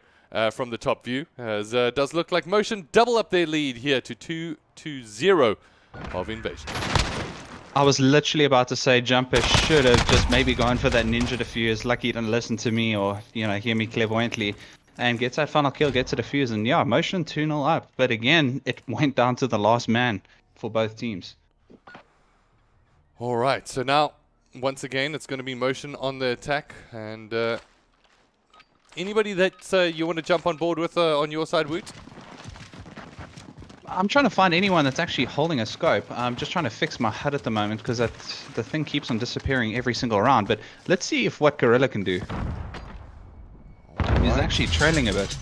from the top view. As does look like Motion double up their lead here to 2-0 of Invasion. I was literally about to say Jumper should have just maybe gone for that ninja defuse. Lucky he didn't listen to me or, hear me clairvoyantly. And gets that final kill, gets a defuse. And yeah, Motion 2-0 up. But again, it went down to the last man for both teams. All right, so now, once again, it's going to be Motion on the attack. And anybody that you want to jump on board with on your side, Woot? I'm trying to find anyone that's actually holding a scope. I'm just trying to fix my HUD at the moment because the thing keeps on disappearing every single round. But let's see if what Gorilla can do. He's actually trailing a bit.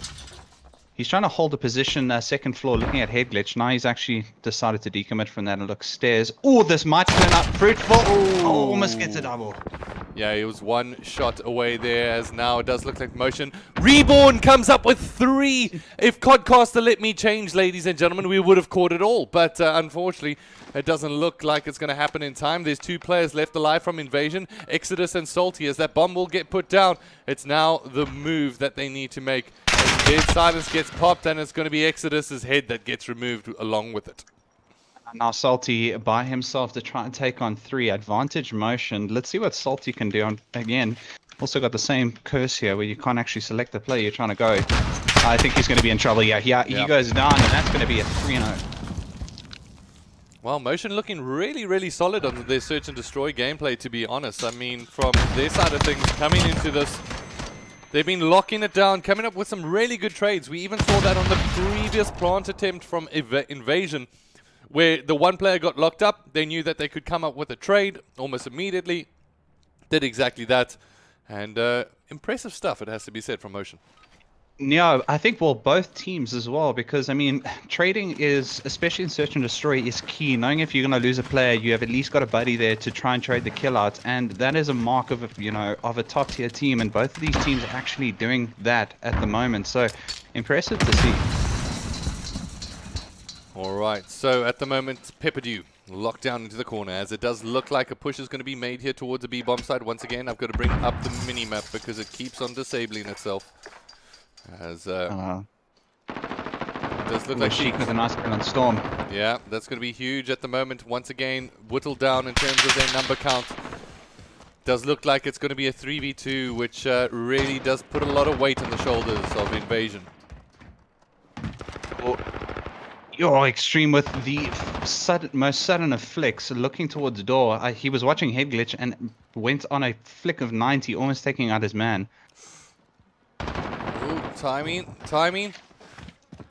He's trying to hold a position, second floor, looking at head glitch. Now he's actually decided to decommit from that and look stairs. Oh, this might turn out fruitful. Oh, almost gets a double. Yeah, he was one shot away there, as now it does look like Motion. Reborn comes up with 3. If Codcaster let me change, ladies and gentlemen, we would have caught it all. But unfortunately, it doesn't look like it's going to happen in time. There's 2 players left alive from Invasion, Exodus and Salty. As that bomb will get put down, it's now the move that they need to make. As Dead Silence gets popped, and it's going to be Exodus's head that gets removed along with it. Now Salty by himself to try and take on 3. Advantage Motion. Let's see what Salty can do. Again, also got the same curse here where you can't actually select the play you're trying to go. I think he's going to be in trouble. Yeah, he goes down, and that's going to be a 3-0. Well, Motion looking really, really solid on their Search and Destroy gameplay, to be honest. I mean, from their side of things, coming into this, they've been locking it down, coming up with some really good trades. We even saw that on the previous plant attempt from Invasion, where the one player got locked up. They knew that they could come up with a trade almost immediately. Did exactly that. And impressive stuff, it has to be said, from Motion. Yeah, I think, well, both teams as well, because, I mean, trading is, especially in Search and Destroy, is key. Knowing if you're going to lose a player, you have at least got a buddy there to try and trade the kill out, and that is a mark of, of a top-tier team, and both of these teams are actually doing that at the moment, so impressive to see. Alright, so at the moment, Pepperdew locked down into the corner, as it does look like a push is going to be made here towards the B-bomb side. Once again, I've got to bring up the mini-map because it keeps on disabling itself. As does look like Sheik with a nice kill on Storm. Yeah, that's going to be huge at the moment. Once again, whittled down in terms of their number count. Does look like it's going to be a 3v2, which really does put a lot of weight on the shoulders of Invasion. You're extreme with the most sudden of flicks, looking towards door. He was watching head glitch and went on a flick of 90, almost taking out his man. Ooh, timing.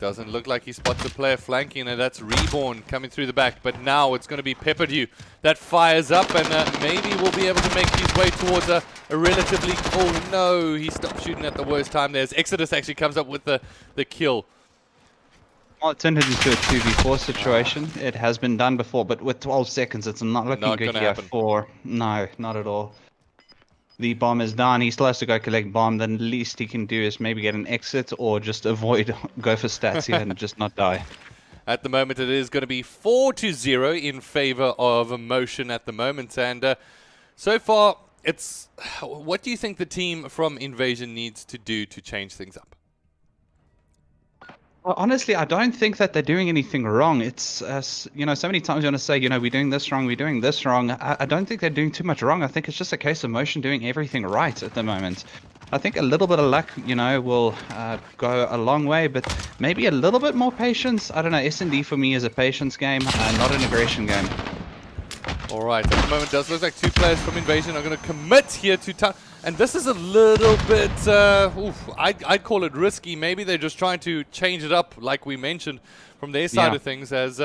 Doesn't look like he spots a player flanking, and that's Reborn coming through the back. But now it's going to be Pepperdew that fires up, and maybe will be able to make his way towards a relatively... Oh no, he stopped shooting at the worst time there. As Exodus actually comes up with the kill. Well, it turned into a 2v4 situation. It has been done before, but with 12 seconds, it's not looking good here for... No, not at all. The bomb is down. He still has to go collect bomb. The least he can do is maybe get an exit or just avoid, go for stats here and just not die. At the moment, it is going to be 4-0 in favor of Motion at the moment. And so far, it's... What do you think the team from Invasion needs to do to change things up? Well, honestly, I don't think that they're doing anything wrong. It's, so many times you want to say, we're doing this wrong, we're doing this wrong. I don't think they're doing too much wrong. I think it's just a case of Motion doing everything right at the moment. I think a little bit of luck, will go a long way, but maybe a little bit more patience. I don't know. S&D for me is a patience game, not an aggression game. All right, at the moment, it does look like 2 players from Invasion are going to commit here to time. And this is a little bit, I'd call it risky. Maybe they're just trying to change it up, like we mentioned, from their side of things, as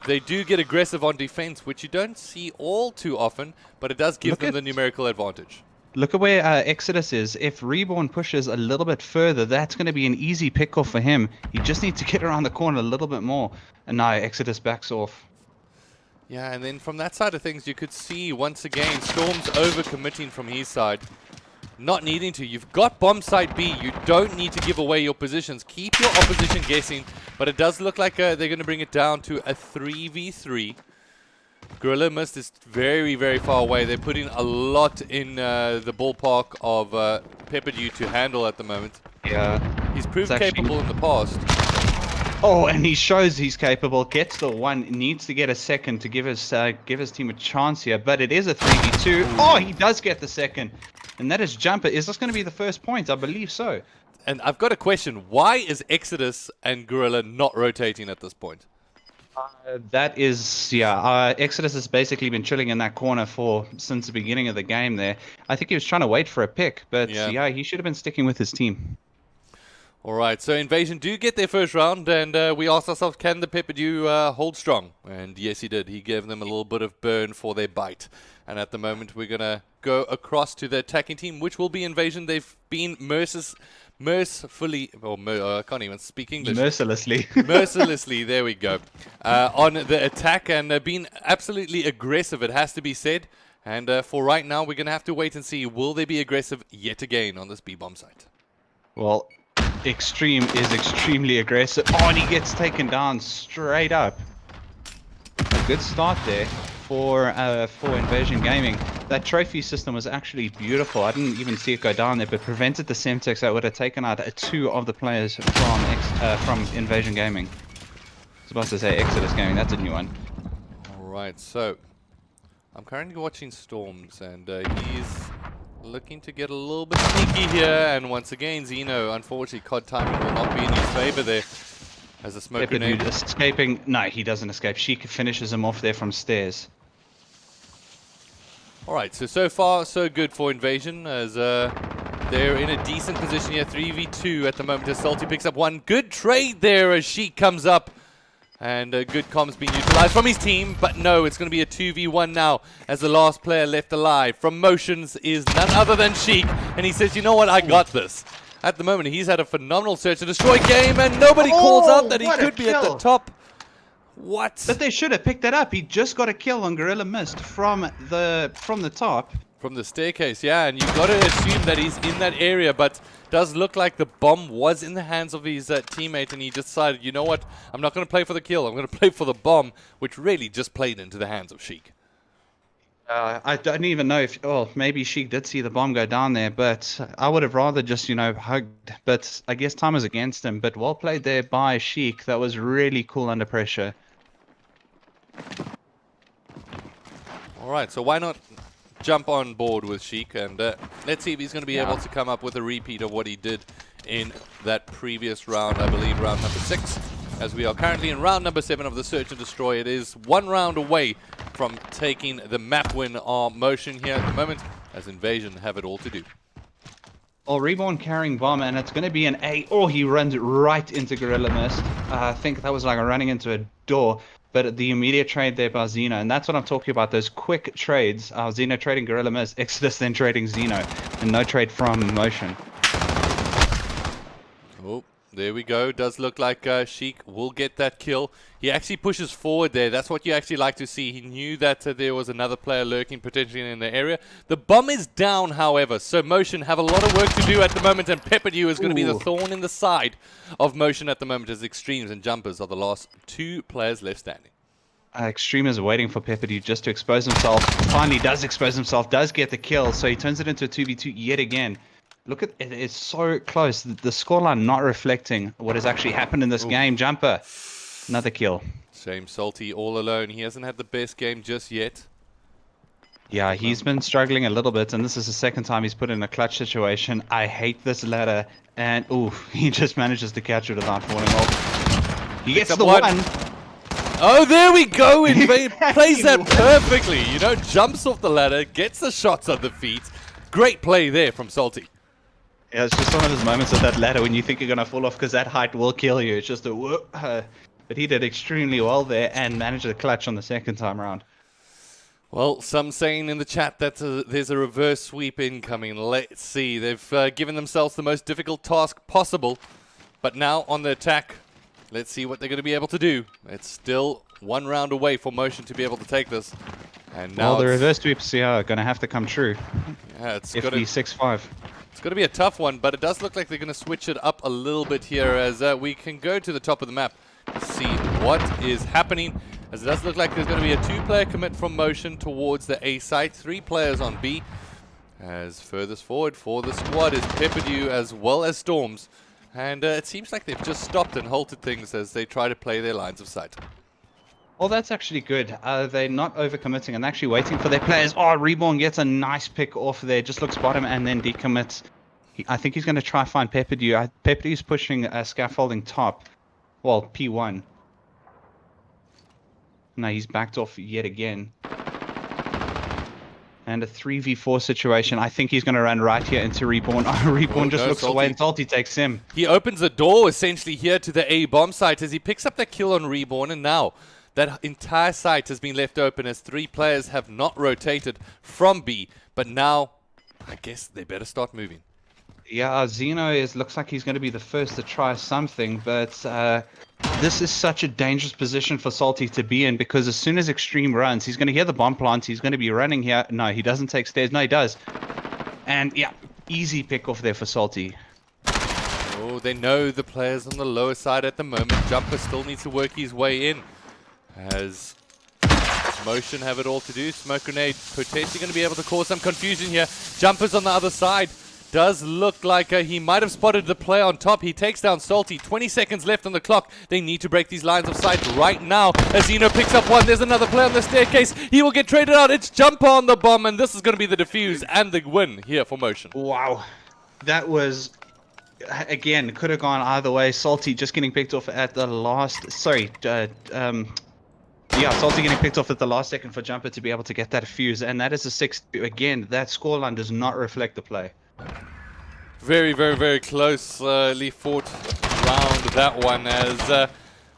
they do get aggressive on defense, which you don't see all too often, but it does give them the numerical advantage. Look at where Exodus is. If Reborn pushes a little bit further, that's going to be an easy pick-off for him. He just needs to get around the corner a little bit more. And now Exodus backs off. Yeah, and then from that side of things, you could see, once again, Storm's over-committing from his side. Not needing to. You've got bomb site B. You don't need to give away your positions. Keep your opposition guessing, but it does look like they're going to bring it down to a 3v3. Gorilla Mist is very, very far away. They're putting a lot in the ballpark of Pepperdew to handle at the moment. Yeah. He's proved capable in the past. Oh, and he shows he's capable. Gets the one. Needs to get a second to give his team a chance here. But it is a 3v2. Oh, he does get the second. And that is Jumper. Is this going to be the first point? I believe so. And I've got a question. Why is Exodus and Gorilla not rotating at this point? That is, Exodus has basically been chilling in that corner since the beginning of the game there. I think he was trying to wait for a pick, but he should have been sticking with his team. All right, so Invasion do get their first round, and we asked ourselves, can the Pepperdew hold strong? And yes, he did. He gave them a little bit of burn for their bite. And at the moment, we're going to go across to the attacking team, which will be Invasion. They've been mercifully, I can't even speak English. Mercilessly, there we go, on the attack, and been absolutely aggressive, it has to be said. And for right now, we're going to have to wait and see, will they be aggressive yet again on this B-bomb site? Well, Extreme is extremely aggressive. Oh, and he gets taken down straight up. A good start there for Invasion Gaming. That trophy system was actually beautiful. I didn't even see it go down there, but prevented the Semtex that would have taken out 2 of the players from Invasion Gaming. I was supposed to say Exodus Gaming. That's a new one. All right, so I'm currently watching Storms, and he's looking to get a little bit sneaky here. And once again, Zeno, unfortunately, COD timing will not be in his favor there. As a smoke grenade. Escaping. No, he doesn't escape. Sheik finishes him off there from stairs. Alright, so far so good for Invasion, as they're in a decent position here. 3v2 at the moment as Salty picks up one. Good trade there as Sheik comes up. And good comms being utilized from his team. But no, it's going to be a 2v1 now as the last player left alive from Motions is none other than Sheik. And he says, you know what, I got this. At the moment, he's had a phenomenal search and destroy game, and nobody calls out that he could be at the top. What? But they should have picked that up. He just got a kill on Gorilla Mist from the top. From the staircase, yeah, and you've got to assume that he's in that area, but does look like the bomb was in the hands of his teammate, and he decided, you know what, I'm not going to play for the kill, I'm going to play for the bomb, which really just played into the hands of Sheik. I don't even know if, well, maybe Sheik did see the bomb go down there, but I would have rather just, hugged. But I guess time was against him. But well played there by Sheik. That was really cool under pressure. All right, so why not jump on board with Sheik, and let's see if he's going to be able to come up with a repeat of what he did in that previous round, I believe, round number 6. As we are currently in round number 7 of the Search and Destroy. It is 1 round away from taking the map win on Motion here at the moment, as Invasion have it all to do. Well, Reborn carrying bomb, and it's going to be an A. Oh, he runs right into Gorilla Mist. I think that was like running into a door. But the immediate trade there by Zeno, and that's what I'm talking about, those quick trades. Zeno trading Gorilla Mist, Exodus then trading Zeno, and no trade from Motion. Oh, there we go. Does look like Sheik will get that kill. He actually pushes forward there. That's what you actually like to see. He knew that there was another player lurking potentially in the area. The bomb is down, however, so Motion have a lot of work to do at the moment, and Pepperdew is going to be the thorn in the side of Motion at the moment, as Extremes and Jumpers are the last 2 players left standing. Extreme is waiting for Pepperdew just to expose himself. Finally does expose himself, does get the kill, so he turns it into a 2v2 yet again. Look at it, it's so close. The scoreline not reflecting what has actually happened in this game. Jumper, another kill. Shame Salty all alone. He hasn't had the best game just yet. Yeah, he's been struggling a little bit, and this is the second time he's put in a clutch situation. I hate this ladder, and he just manages to catch it without falling off. He gets the one. Oh, there we go. He plays that perfectly. Jumps off the ladder, gets the shots on the feet. Great play there from Salty. Yeah, it's just one of those moments of that ladder when you think you're going to fall off because that height will kill you. It's just a whoop. But he did extremely well there and managed to clutch on the second time around. Well, some saying in the chat that there's a reverse sweep incoming. Let's see. They've given themselves the most difficult task possible. But now on the attack, let's see what they're going to be able to do. It's still 1 round away for Motion to be able to take this. And now the reverse sweeps are going to have to come true. Yeah, it's got to be 6-5. It's going to be a tough one, but it does look like they're going to switch it up a little bit here as we can go to the top of the map to see what is happening. As it does look like there's going to be a 2-player commit from Motion towards the A site, 3 players on B. As furthest forward for the squad is Pepperdew as well as Storms. And it seems like they've just stopped and halted things as they try to play their lines of sight. Well, that's actually good. They're not overcommitting and actually waiting for their players. Oh, Reborn gets a nice pick off there. Just looks bottom and then decommits. I think he's going to try find Pepperdew. Pepperdew's pushing scaffolding top. Well, P1. Now he's backed off yet again. And a 3v4 situation. I think he's going to run right here into Reborn. Oh, Reborn just looks away and Salty takes him. He opens the door essentially here to the A bomb site as he picks up that kill on Reborn, and now that entire site has been left open as 3 players have not rotated from B. But now, I guess they better start moving. Yeah, Zeno looks like he's going to be the first to try something, but this is such a dangerous position for Salty to be in because as soon as Extreme runs, he's going to hear the bomb plant. He's going to be running here. No, he doesn't take stairs. No, he does. And yeah, easy pick off there for Salty. Oh, they know the players on the lower side at the moment. Jumper still needs to work his way in. As Motion have it all to do. Smoke grenade potentially going to be able to cause some confusion here. Jumper's on the other side. Does look like he might have spotted the player on top. He takes down Salty. 20 seconds left on the clock. They need to break these lines of sight right now. As Zeno picks up one. There's another player on the staircase. He will get traded out. It's Jumper on the bomb. And this is going to be the defuse and the win here for Motion. Wow. That was, again, could have gone either way. Salty just getting picked off at the last... Sorry. Yeah, Salty getting picked off at the last second for Jumper to be able to get that fuse. And that is a 6. Again, that scoreline does not reflect the play. Very, very, very closely fought round that one as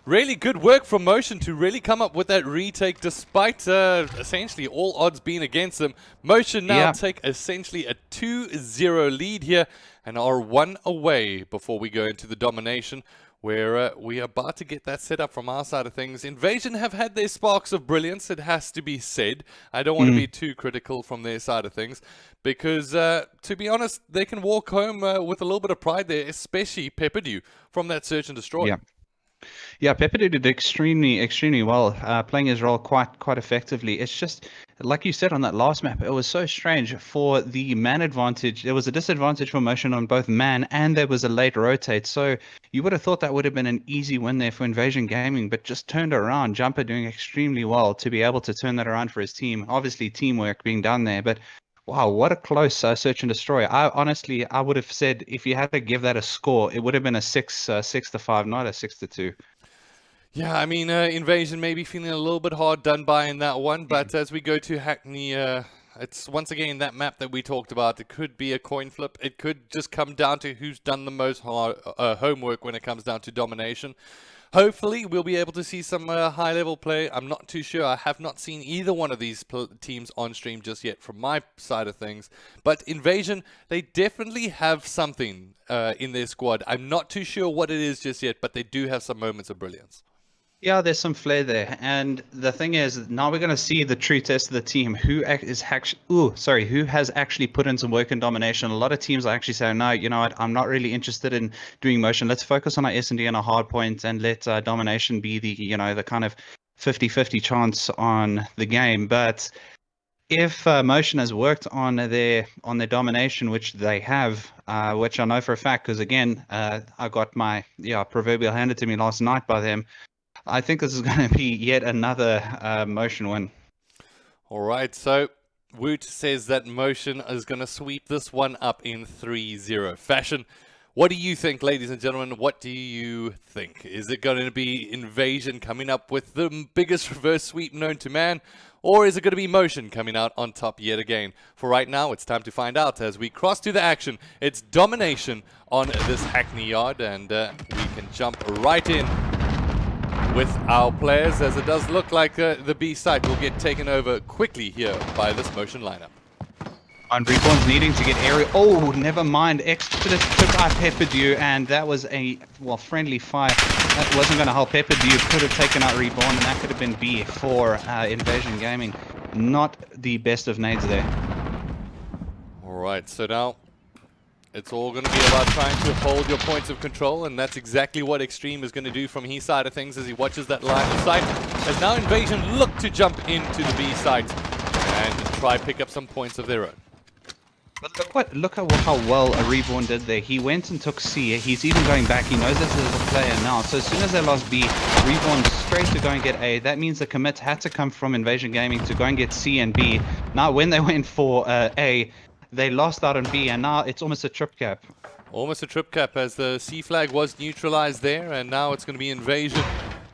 really good work from Motion to really come up with that retake despite essentially all odds being against them. Motion now take essentially a 2-0 lead here and are 1 away before we go into the domination, where we are about to get that set up from our side of things. Invasion have had their sparks of brilliance, it has to be said. I don't want to be too critical from their side of things, because to be honest, they can walk home with a little bit of pride there, especially Pepperdew from that search and destroy. Yeah, Pepperdew did extremely well, playing his role quite effectively. It's just, like you said on that last map, it was so strange for the man advantage. There was a disadvantage for Motion on both man, and there was a late rotate. So you would have thought that would have been an easy win there for Invasion Gaming, but just turned around. Jumper doing extremely well to be able to turn that around for his team. Obviously, teamwork being done there, but wow, what a close search and destroy. I would have said if you had to give that a score, it would have been a 6-5, not a 6-2. Yeah, I mean, Invasion may be feeling a little bit hard done by in that one, but as we go to Hackney, it's once again that map that we talked about. It could be a coin flip. It could just come down to who's done the most homework when it comes down to domination. Hopefully, we'll be able to see some high-level play. I'm not too sure. I have not seen either one of these teams on stream just yet from my side of things. But Invasion, they definitely have something in their squad. I'm not too sure what it is just yet, but they do have some moments of brilliance. Yeah, there's some flair there, and the thing is, now we're going to see the true test of the team. Who has actually put in some work in domination? A lot of teams are actually saying, no, you know what, I'm not really interested in doing motion. Let's focus on our S&D and our hard points, and let domination be the kind of 50-50 chance on the game. But if Motion has worked on their domination, which they have, which I know for a fact, because again, I got my proverbial handed to me last night by them. I think this is going to be yet another Motion win. All right, so Woot says that Motion is going to sweep this one up in 3-0 fashion. What do you think, ladies and gentlemen? What do you think? Is it going to be Invasion coming up with the biggest reverse sweep known to man? Or is it going to be Motion coming out on top yet again? For right now, it's time to find out as we cross to the action. It's domination on this Hackney yard, and we can jump right in with our players, as it does look like the B site will get taken over quickly here by this Motion lineup. On Reborn's needing to get area. Oh, never mind. Extra took out Pepperdew, and that was a friendly fire. That wasn't going to help Pepperdew. Could have taken out Reborn, and that could have been B for Invasion Gaming. Not the best of nades there. All right, so now it's all going to be about trying to hold your points of control, and that's exactly what Extreme is going to do from his side of things as he watches that line of sight. As now Invasion look to jump into the B site and try pick up some points of their own. But look at how well a Reborn did there. He went and took C. He's even going back. He knows this is a player now. So as soon as they lost B, Reborn straight to go and get A. That means the commit had to come from Invasion Gaming to go and get C and B. Now when they went for A, they lost out on B, and now it's almost a trip cap. Almost a trip cap, as the C flag was neutralized there, and now it's going to be Invasion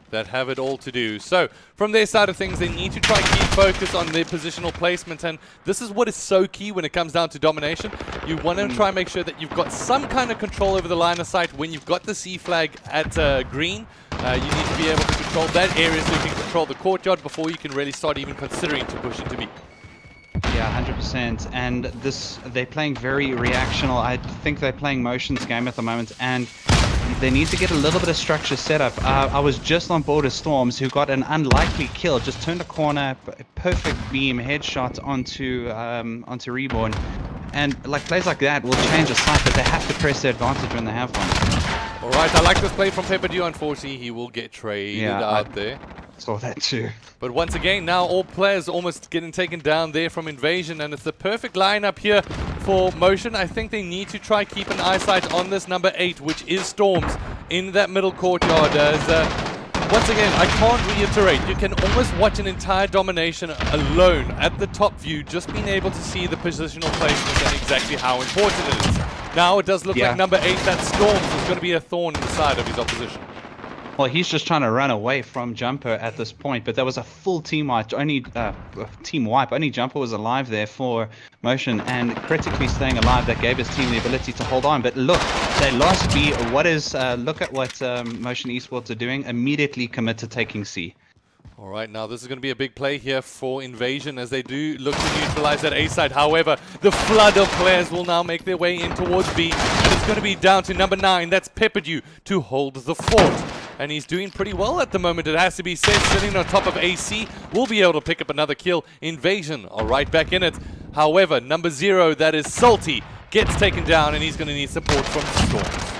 that have it all to do. So from their side of things, they need to try and keep focus on their positional placement, and this is what is so key when it comes down to domination. You want to try and make sure that you've got some kind of control over the line of sight. When you've got the C flag at green, you need to be able to control that area so you can control the courtyard before you can really start even considering to push into B. Yeah, 100%. And they're playing very reactional. I think they're playing motions game at the moment, and they need to get a little bit of structure set up. I was just on board with Storms, who got an unlikely kill, just turned a corner, perfect beam, headshot onto Reborn. And like plays like that will change a site, but they have to press their advantage when they have one. All right, I like this play from Pepperdew. Unfortunately, he will get traded out there. Saw that too. But once again, now all players almost getting taken down there from Invasion, and it's the perfect lineup here for Motion. I think they need to try keep an eyesight on this number 8, which is Storms, in that middle courtyard. As once again, I can't reiterate, you can almost watch an entire domination alone at the top view, just being able to see the positional placement and exactly how important it is. Now it does look like number 8, that Storms, is going to be a thorn in the side of his opposition. Well, he's just trying to run away from Jumper at this point, but there was a full team wipe. Only Jumper was alive there for Motion, and critically staying alive, that gave his team the ability to hold on. But look, they lost B. Look at what Motion Esports are doing. Immediately commit to taking C. All right, now this is going to be a big play here for Invasion as they do look to neutralize that A side. However, the flood of players will now make their way in towards B, and it's going to be down to number 9, that's Pepperdew, to hold the fort. And he's doing pretty well at the moment, it has to be said, sitting on top of AC, will be able to pick up another kill. Invasion are right back in it. However, number 0, that is Salty, gets taken down, and he's going to need support from Storms.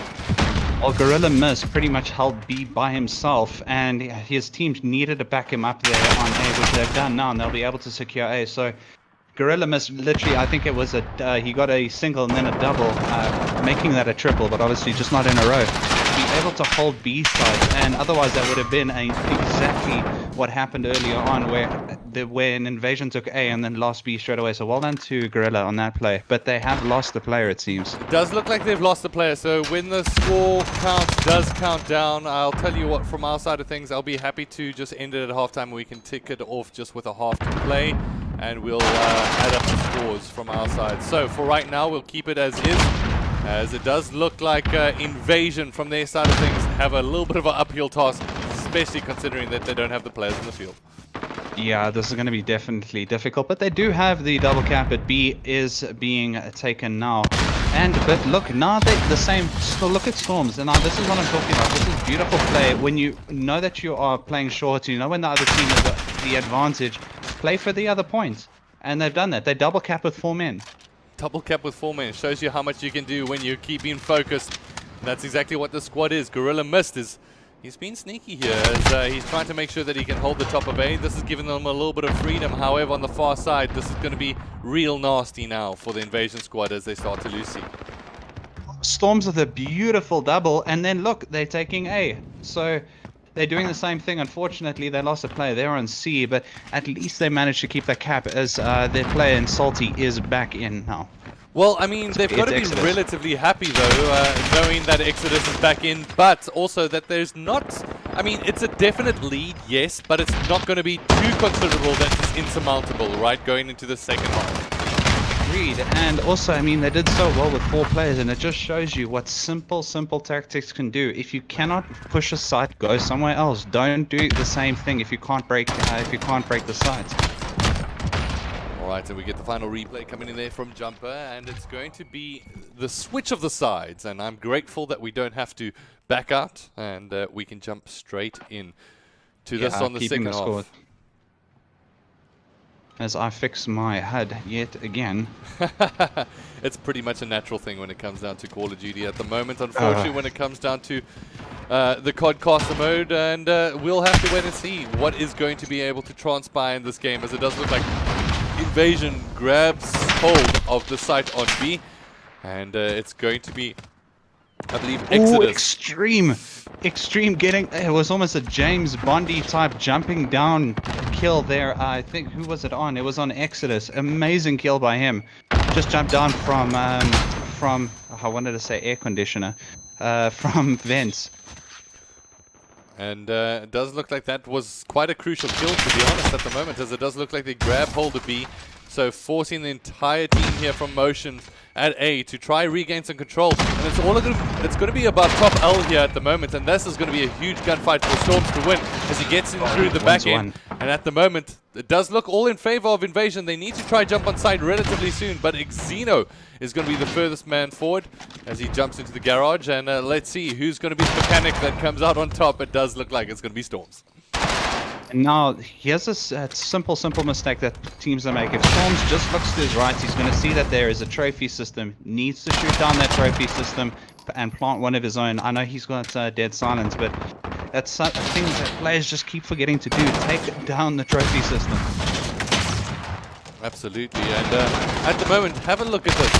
Well, Gorilla Mist pretty much held B by himself, and his team needed to back him up there on A, which they've done now, and they'll be able to secure A. So Gorilla Mist literally, I think it was he got a single and then a double, making that a triple, but obviously just not in a row. Be able to hold B sides, and otherwise that would have been exactly what happened earlier on, where an Invasion took A and then lost B straight away. So well done to Gorilla on that play, but they have lost the player, it seems. It does look like they've lost the player, so when the score count does count down, I'll tell you what, from our side of things, I'll be happy to just end it at halftime, and we can tick it off just with a half to play, and we'll add up the scores from our side. So for right now, we'll keep it as is, as it does look like Invasion from their side of things have a little bit of an uphill task, especially considering that they don't have the players in the field. Yeah, this is going to be definitely difficult, but they do have the double cap, but B is being taken now. But look, now they're the same. So look at Storms, and now this is what I'm talking about. This is beautiful play. When you know that you are playing short, you know when the other team has got the advantage, play for the other point. And they've done that. They double cap with 4 men. Double cap with 4 men shows you how much you can do when you keep being focused. And that's exactly what the squad is. Gorilla Mist is, he's been sneaky here as he's trying to make sure that he can hold the top of A. This has given them a little bit of freedom. However, on the far side, this is going to be real nasty now for the Invasion squad as they start to lose C. Storms with a beautiful double, and then look, they're taking A. So they're doing the same thing. Unfortunately, they lost a player. They're on C, but at least they managed to keep that cap as their player in Salty is back in now. Well, I mean, they've got to be Exodus. relatively happy, though, knowing that Exodus is back in, but also that there's not... I mean, it's a definite lead, yes, but it's not going to be too considerable that it's insurmountable, right, going into the second half. Agreed. And also, I mean, they did so well with 4 players, and it just shows you what simple tactics can do. If you cannot push a site, go somewhere else. Don't do the same thing if you can't break the site. Alright, and we get the final replay coming in there from Jumper, and it's going to be the switch of the sides, and I'm grateful that we don't have to back out, and we can jump straight in to this on the second half. As I fix my HUD yet again. It's pretty much a natural thing when it comes down to Call of Duty at the moment, unfortunately, when it comes down to the cod-caster mode, and we'll have to wait and see what is going to be able to transpire in this game, as it does look like Invasion grabs hold of the site on B, and it's going to be, I believe, Exodus. Ooh, extreme getting, it was almost a James Bondy type jumping down kill there. I think, who was it on? It was on Exodus. Amazing kill by him. Just jumped down from I wanted to say air conditioner, from vents. And it does look like that was quite a crucial kill, to be honest, at the moment, as it does look like they grab hold of B, so forcing the entire team here from Motion at A to try regain some control. And it's going to be about top L here at the moment, and this is going to be a huge gunfight for Storms to win as he gets in through the back end. And at the moment, it does look all in favor of Invasion. They need to try jump on side relatively soon, but Xeno is going to be the furthest man forward as he jumps into the garage. And let's see who's going to be the mechanic that comes out on top. It does look like it's going to be Storms. Now, here's a simple mistake that teams are making. If Storms just looks to his right, he's going to see that there is a trophy system. Needs to shoot down that trophy system and plant one of his own. I know he's got dead silence, but that's a thing that players just keep forgetting to do. Take down the trophy system. Absolutely, and at the moment, have a look at this.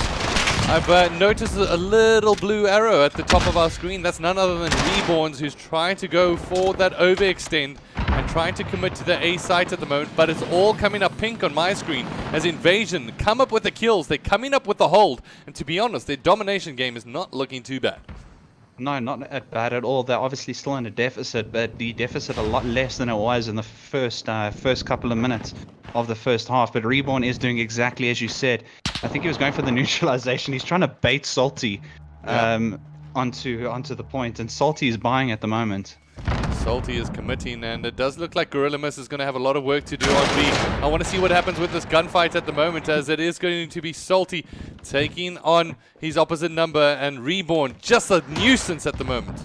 I've noticed a little blue arrow at the top of our screen. That's none other than Reborns, who's trying to go for that overextend and trying to commit to the A site at the moment, but it's all coming up pink on my screen as Invasion come up with the kills. They're coming up with the hold, and to be honest, their domination game is not looking too bad. No, not bad at all. They're obviously still in a deficit, but the deficit a lot less than it was in the first couple of minutes of the first half. But Reborn is doing exactly as you said. I think he was going for the neutralization. He's trying to bait Salty onto the point, and Salty is buying at the moment. Salty is committing, and it does look like Gorilla Mist is going to have a lot of work to do on B. I want to see what happens with this gunfight at the moment, as it is going to be Salty taking on his opposite number, and Reborn just a nuisance at the moment.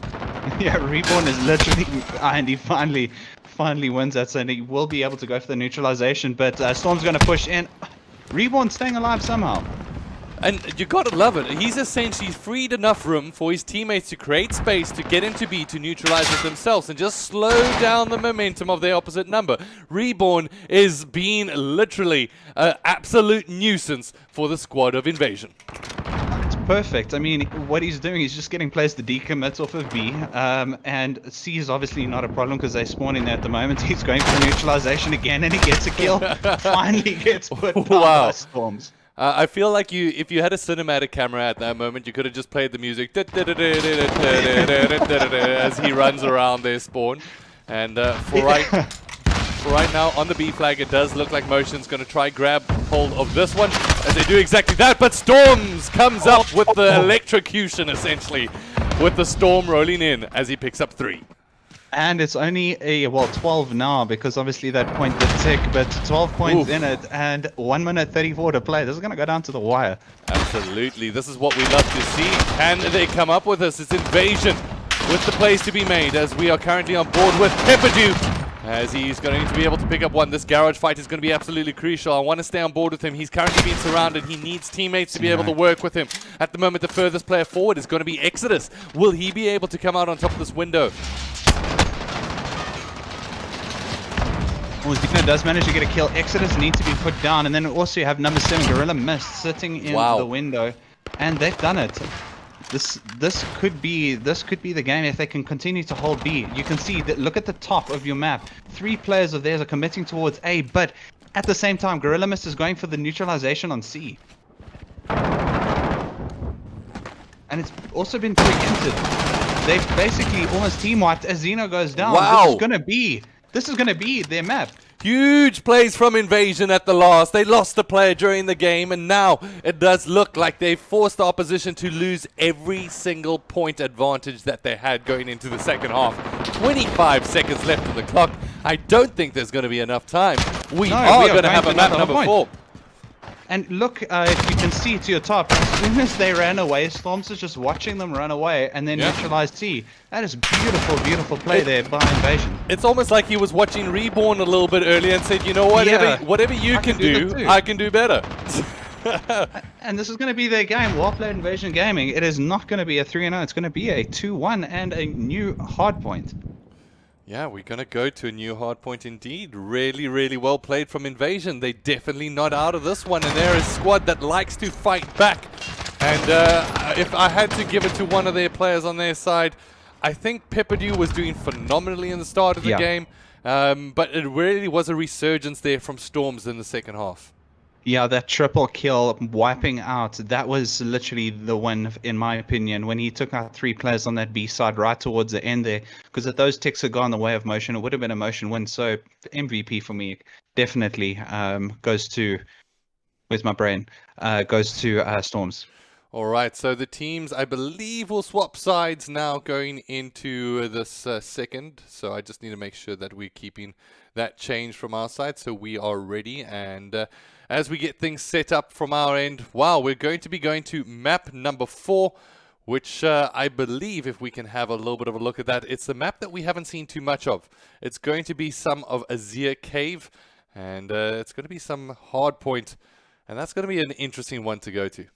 Yeah, Reborn is literally, and he finally wins that, so he will be able to go for the neutralization, but Storm's going to push in. Reborn staying alive somehow. And you gotta love it. He's essentially freed enough room for his teammates to create space to get into B to neutralize it themselves and just slow down the momentum of their opposite number. Reborn is being literally an absolute nuisance for the squad of Invasion. It's perfect. I mean, what he's doing is just getting players to decommit off of B, and C is obviously not a problem because they're spawning there at the moment. He's going for neutralization again, and he gets a kill. Finally gets put down by Storms. I feel like if you had a cinematic camera at that moment, you could have just played the music as he runs around their spawn. And for right now, on the B flag, it does look like Motion's going to try grab hold of this one, as they do exactly that. But Storms comes up with the electrocution, essentially, with the Storm rolling in as he picks up 3. And it's only 12 now, because obviously that point did tick, but 12 points in it and 1 minute 34 to play. This is going to go down to the wire. Absolutely. This is what we love to see. Can they come up with this? It's Invasion with the plays to be made, as we are currently on board with Pepperdew, as he's going to be able to pick up one. This garage fight is going to be absolutely crucial. I want to stay on board with him. He's currently being surrounded. He needs teammates to be able to work with him. At the moment, the furthest player forward is going to be Exodus. Will he be able to come out on top of this window? Well, Xeno does manage to get a kill. Exodus needs to be put down, and then also you have number 7, Gorilla Mist, sitting in the window, and they've done it. This could be the game if they can continue to hold B. You can see that. Look at the top of your map. 3 players of theirs are committing towards A, but at the same time, Gorilla Mist is going for the neutralization on C, and it's also been preempted. They've basically almost team wiped as Xeno goes down. Wow. This is gonna be their map. Huge plays from Invasion at the last. They lost a player during the game, and now it does look like they forced the opposition to lose every single point advantage that they had going into the second half. 25 seconds left on the clock. I don't think there's going to be enough time. We are going to have a map number 4. And look, if you can see to your top, as soon as they ran away, Storms is just watching them run away and then neutralized T. That is beautiful, beautiful play there by Invasion. It's almost like he was watching Reborn a little bit earlier and said, you know what, whatever you can do, I can do better. And this is going to be their game. Well played, Invasion Gaming. It is not going to be a 3-0. It's going to be a 2-1 and a new hard point. Yeah, we're going to go to a new hard point indeed. Really, really well played from Invasion. They're definitely not out of this one, and they're a squad that likes to fight back. And if I had to give it to one of their players on their side, I think Pepperdew was doing phenomenally in the start of the game, but it really was a resurgence there from Storms in the second half. Yeah, that triple kill, wiping out, that was literally the one, in my opinion, when he took out 3 players on that B side right towards the end there. Because if those ticks had gone the way of Motion, it would have been a Motion win. So MVP for me definitely goes to, where's my brain? Goes to Storms. All right, so the teams, I believe, will swap sides now going into this second. So I just need to make sure that we're keeping that change from our side so we are ready. And as we get things set up from our end, wow, we're going to be going to map number 4, which I believe, if we can have a little bit of a look at that, it's the map that we haven't seen too much of. It's going to be some of Azir Cave, and it's going to be some hard point, and that's going to be an interesting one to go to.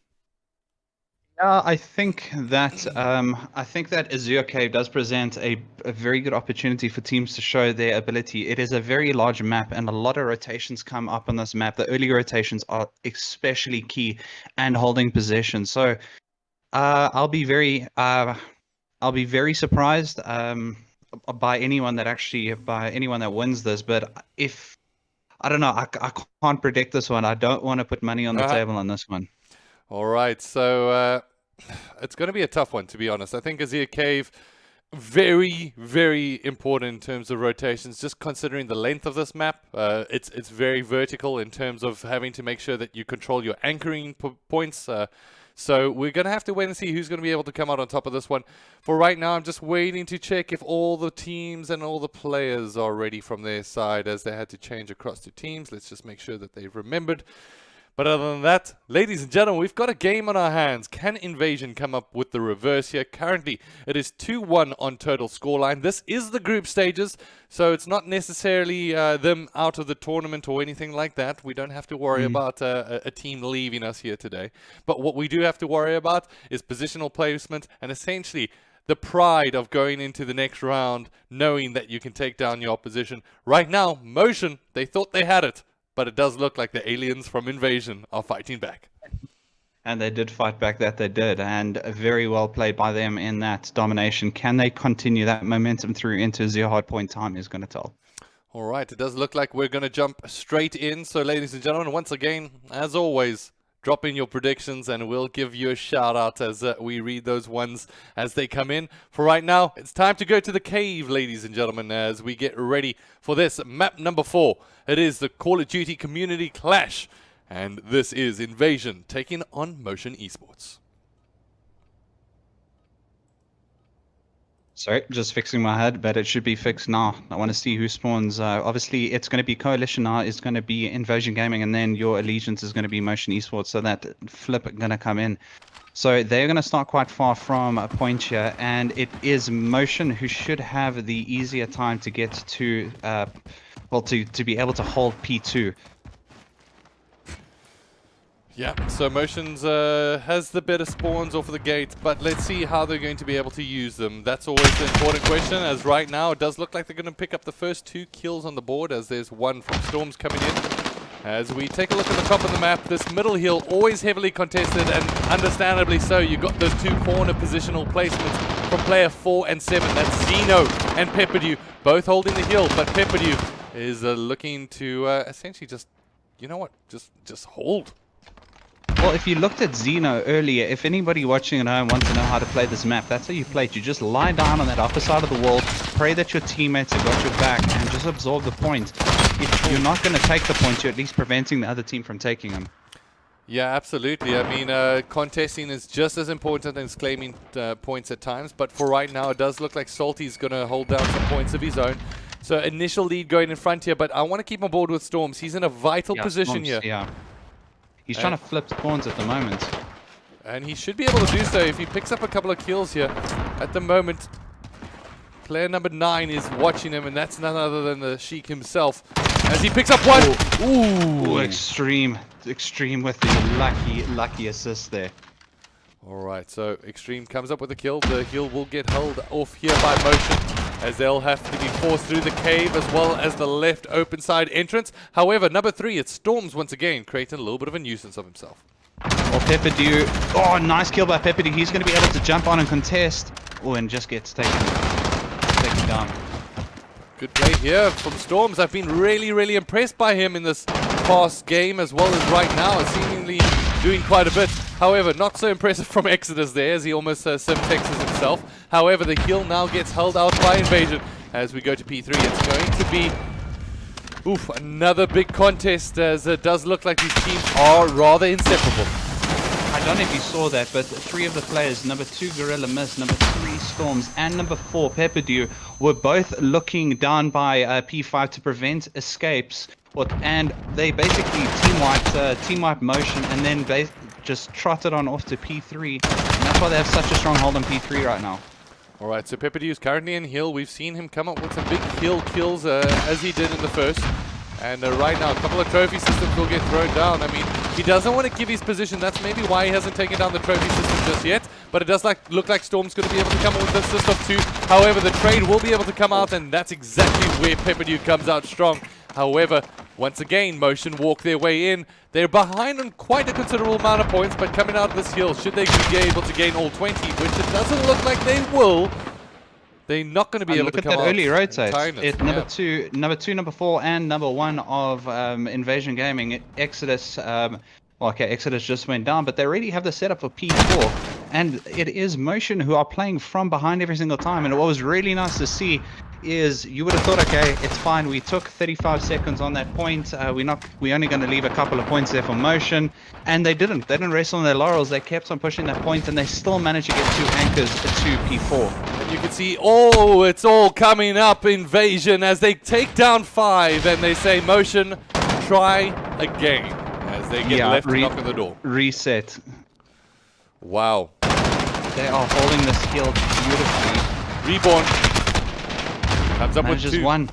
I think that Azure Cave does present a very good opportunity for teams to show their ability. It is a very large map, and a lot of rotations come up on this map. The early rotations are especially key, and holding possession. So I'll be very surprised by anyone that wins this. But if I don't know, I can't predict this one. I don't want to put money on the table on this one. All right, so it's going to be a tough one, to be honest. I think Azir Cave, very, very important in terms of rotations, just considering the length of this map. It's very vertical in terms of having to make sure that you control your anchoring points. So we're going to have to wait and see who's going to be able to come out on top of this one. For right now, I'm just waiting to check if all the teams and all the players are ready from their side, as they had to change across to teams. Let's just make sure that they've remembered. But other than that, ladies and gentlemen, we've got a game on our hands. Can Invasion come up with the reverse here? Currently, it is 2-1 on total scoreline. This is the group stages, so it's not necessarily them out of the tournament or anything like that. We don't have to worry about a team leaving us here today. But what we do have to worry about is positional placement and essentially the pride of going into the next round, knowing that you can take down your opposition. Right now, Motion, they thought they had it. But it does look like the aliens from Invasion are fighting back. And they did fight back, that they did. And very well played by them in that domination. Can they continue that momentum through into 0 hard point? Time is going to tell. All right, it does look like we're going to jump straight in. So, ladies and gentlemen, once again, as always, drop in your predictions and we'll give you a shout out as we read those ones as they come in. For right now, it's time to go to the cave, ladies and gentlemen, as we get ready for this map number 4. It is the Call of Duty Community Clash, and this is Invasion taking on Motion Esports. Sorry, just fixing my head, but it should be fixed now. I want to see who spawns. Obviously, it's going to be Coalition now, it's going to be Invasion Gaming, and then your allegiance is going to be Motion Esports, so that flip going to come in. So they're going to start quite far from a point here, and it is Motion who should have the easier time to get to, to be able to hold P2. Yeah, so Motions has the better spawns off of the gate, but let's see how they're going to be able to use them. That's always the important question, as right now it does look like they're going to pick up the first 2 kills on the board, as there's one from Storms coming in. As we take a look at the top of the map, this middle hill always heavily contested, and understandably so. You got those 2 corner positional placements from player 4 and 7. That's Zeno and Pepperdew, both holding the hill, but Pepperdew is looking to essentially just, you know what, just hold. Well, if you looked at Zeno earlier, if anybody watching at home wants to know how to play this map, that's how you play it. You just lie down on that upper side of the wall, pray that your teammates have got your back, and just absorb the point. If you're not going to take the point, you're at least preventing the other team from taking them. Yeah, absolutely. I mean, contesting is just as important as claiming points at times, but for right now, it does look like Salty's going to hold down some points of his own. So initial lead going in front here, but I want to keep on board with Storms. He's in a vital position here. Yeah. He's trying to flip spawns at the moment. And he should be able to do so if he picks up a couple of kills here. At the moment, player number 9 is watching him, and that's none other than the Sheik himself. As he picks up one. Ooh, Extreme with the lucky assist there. Alright, so Extreme comes up with a kill. The heal will get held off here by Motion, as they'll have to be forced through the cave as well as the left open side entrance. However, number 3, it's Storms once again, creating a little bit of a nuisance of himself. Well, Pepperdew, oh, nice kill by Pepperdew. He's going to be able to jump on and contest. Oh, and just gets taken down. Good play here from Storms. I've been really impressed by him in this past game, as well as right now, seemingly doing quite a bit. However, not so impressive from Exodus there, as he almost Simtexes himself. However, the heal now gets held out by Invasion. As we go to P3, it's going to be another big contest, as it does look like these teams are rather inseparable. I don't know if you saw that, but 3 of the players, number 2 Gorilla Mist, number 3 Storms, and number 4 Pepperdew, were both looking down by P5 to prevent escapes. And they basically team wiped motion, and then just trotted on off to P3. And that's why they have such a strong hold on P3 right now. Alright, so Pepperdew is currently in heal. We've seen him come up with some big heal kills as he did in the first. And right now, a couple of trophy systems will get thrown down. I mean, he doesn't want to give his position. That's maybe why he hasn't taken down the trophy system just yet. But it does look like Storm's going to be able to come up with an assist of 2. However, the trade will be able to come out, and that's exactly where Pepperdew comes out strong. However, once again, Motion walk their way in. They're behind on quite a considerable amount of points, but coming out of this hill, should they be able to gain all 20, which it doesn't look like they will, they're not going to be able to come out. Look at that early rotate. It's Number 2, number 4, and number 1 of Invasion Gaming, Exodus. Exodus just went down, but they already have the setup for P4. And it is Motion who are playing from behind every single time. And what was really nice to see is you would have thought, okay, it's fine. We took 35 seconds on that point. We're only going to leave a couple of points there for Motion. And they didn't. They didn't rest on their laurels. They kept on pushing that point, and they still managed to get 2 anchors to P4. And you can see, oh, it's all coming up, Invasion, as they take down 5, and they say, Motion, try again, as they get left to knock on the door. Reset. Wow. They are holding this hill beautifully. Reborn. Comes up with 2. 1.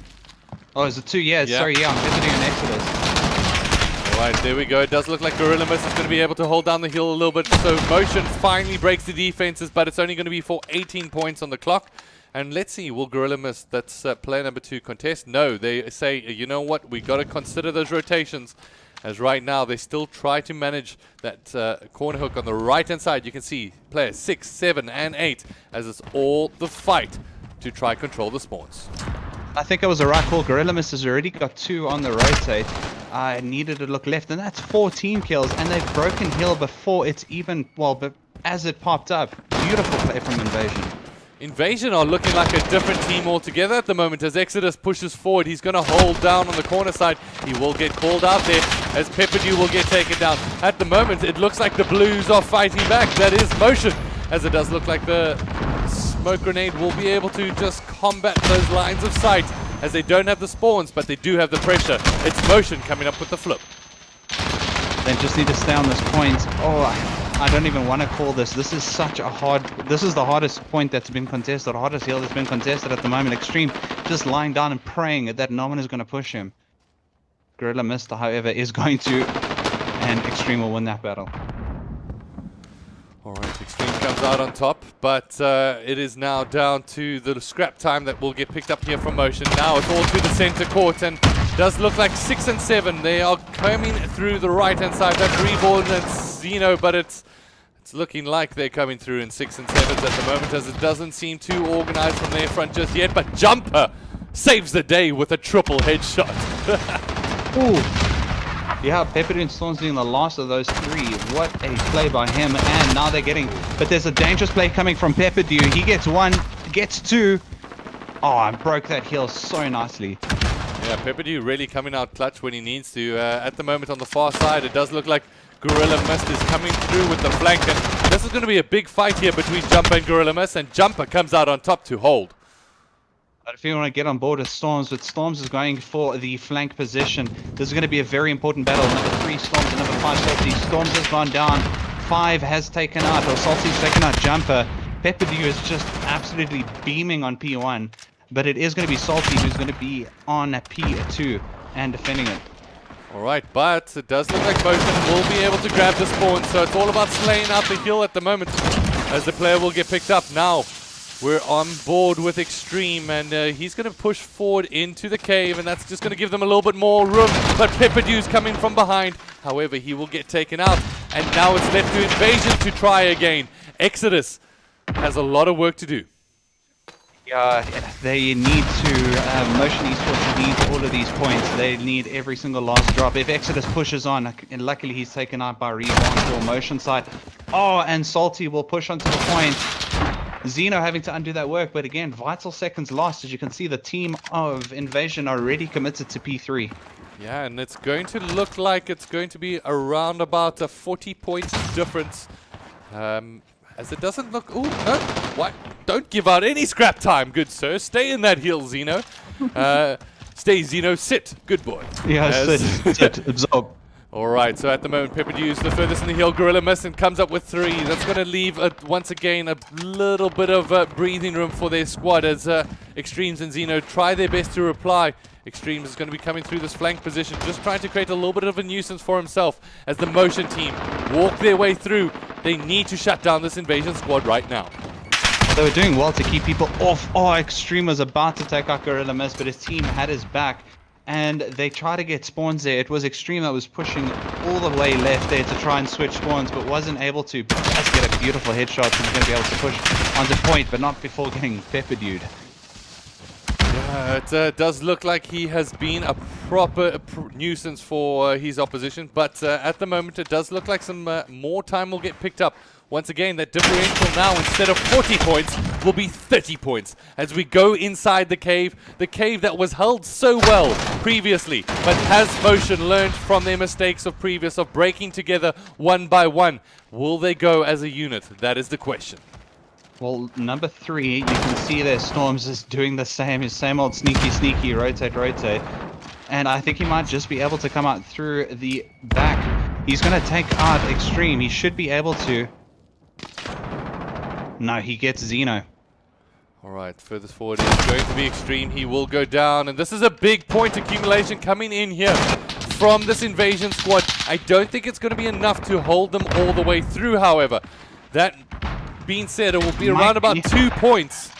Oh, is it 2? Yeah, sorry, I'm visiting an Exodus. Alright, there we go. It does look like Gorilla Mist is going to be able to hold down the hill a little bit. So Motion finally breaks the defenses, but it's only going to be for 18 points on the clock. And let's see, will Gorilla Mist, that's player number 2, contest? No, they say, you know what, we got to consider those rotations. As right now, they still try to manage that corner hook on the right-hand side. You can see players 6, 7, and 8, as it's all the fight to try control the spawns. I think it was a right call. Gorilla Mist has already got 2 on the rotate. I needed to look left, and that's 14 kills, and they've broken hill before it's even, but as it popped up. Beautiful play from Invasion. Invasion are looking like a different team altogether at the moment as Exodus pushes forward. He's going to hold down on the corner side. He will get called out there as Pepperdew will get taken down. At the moment, it looks like the Blues are fighting back. That is Motion, as it does look like the smoke grenade will be able to just combat those lines of sight as they don't have the spawns, but they do have the pressure. It's Motion coming up with the flip. They just need to stay on this point. Oh, I don't even want to call this. This is such a this is the hardest point that's been contested, the hardest hill that's been contested at the moment. Extreme just lying down and praying that no one is going to push him. Gorilla Mist, however, is going to, and Extreme will win that battle. Alright, Extreme comes out on top, but it is now down to the scrap time that will get picked up here from Motion. Now it's all to the center court, and does look like 6 and 7. They are coming through the right-hand side. That's Reborn and Zeno, but it's looking like they're coming through in 6 and 7s at the moment, as it doesn't seem too organized from their front just yet. But Jumper saves the day with a triple headshot. Ooh. Yeah, Pepperdew and Storm's doing the last of those 3. What a play by him. And now they're getting, but there's a dangerous play coming from Pepperdew. He gets 1, gets 2. Oh, and broke that hill so nicely. Yeah, Pepperdew really coming out clutch when he needs to. At the moment on the far side, it does look like Gorilla Mist is coming through with the flank. And this is going to be a big fight here between Jumper and Gorilla Mist, and Jumper comes out on top to hold. But if you want to get on board with Storms, but Storms is going for the flank position. This is going to be a very important battle. Number 3 Storms and number 5 Salty. Storms has gone down. 5 has taken out, or Salty's taken out Jumper. Pepperdew is just absolutely beaming on P1. But it is going to be Salty who's going to be on P2 and defending it. Alright, but it does look like Motion will be able to grab the spawn, so it's all about slaying out the hill at the moment as the player will get picked up. Now, we're on board with Extreme, and he's going to push forward into the cave, and that's just going to give them a little bit more room. But Pepperdew's coming from behind. However, he will get taken out, and now it's left to Invasion to try again. Exodus has a lot of work to do. Yeah, they need to, Motion Esports needs all of these points. They need every single last drop. If Exodus pushes on, and luckily he's taken out by Reborn for Motion side. Oh, and Salty will push onto the point. Zeno having to undo that work, but again, vital seconds lost. As you can see, the team of Invasion are already committed to P3. Yeah, and it's going to look like it's going to be around about a 40-point difference As it doesn't look... Oh, no. What? Don't give out any scrap time, good sir. Stay in that hill, Zeno. Stay, Zeno. Sit. Good boy. Yeah, sit, absorb. All right, so at the moment, Pepperdew is the furthest in the hill. Gorilla Mist and comes up with 3. That's going to leave, once again, a little bit of breathing room for their squad as Extremes and Zeno try their best to reply. Extremes is going to be coming through this flank position, just trying to create a little bit of a nuisance for himself as the Motion team walk their way through. They need to shut down this invasion squad right now. They were doing well to keep people off. Oh, Extreme was about to take out Gorilla Mist, but his team had his back. And they try to get spawns there. It was Extreme that was pushing all the way left there to try and switch spawns, but wasn't able to. But does get a beautiful headshot, and he's going to be able to push onto point, but not before getting Pepperdude. It does look like he has been a proper nuisance for his opposition, but at the moment it does look like some more time will get picked up. Once again, that differential now, instead of 40 points, will be 30 points as we go inside the cave that was held so well previously, but has Motion learned from their mistakes of previous of breaking together one by one? Will they go as a unit? That is the question. Well, number 3, you can see their Storms is doing the same old sneaky, rotate. And I think he might just be able to come out through the back. He's going to take out Extreme. He should be able to. No, he gets Zeno. Alright, furthest forward is going to be Extreme. He will go down, and this is a big point accumulation coming in here from this invasion squad. I don't think it's going to be enough to hold them all the way through, however. That being said, it will be around about 2 points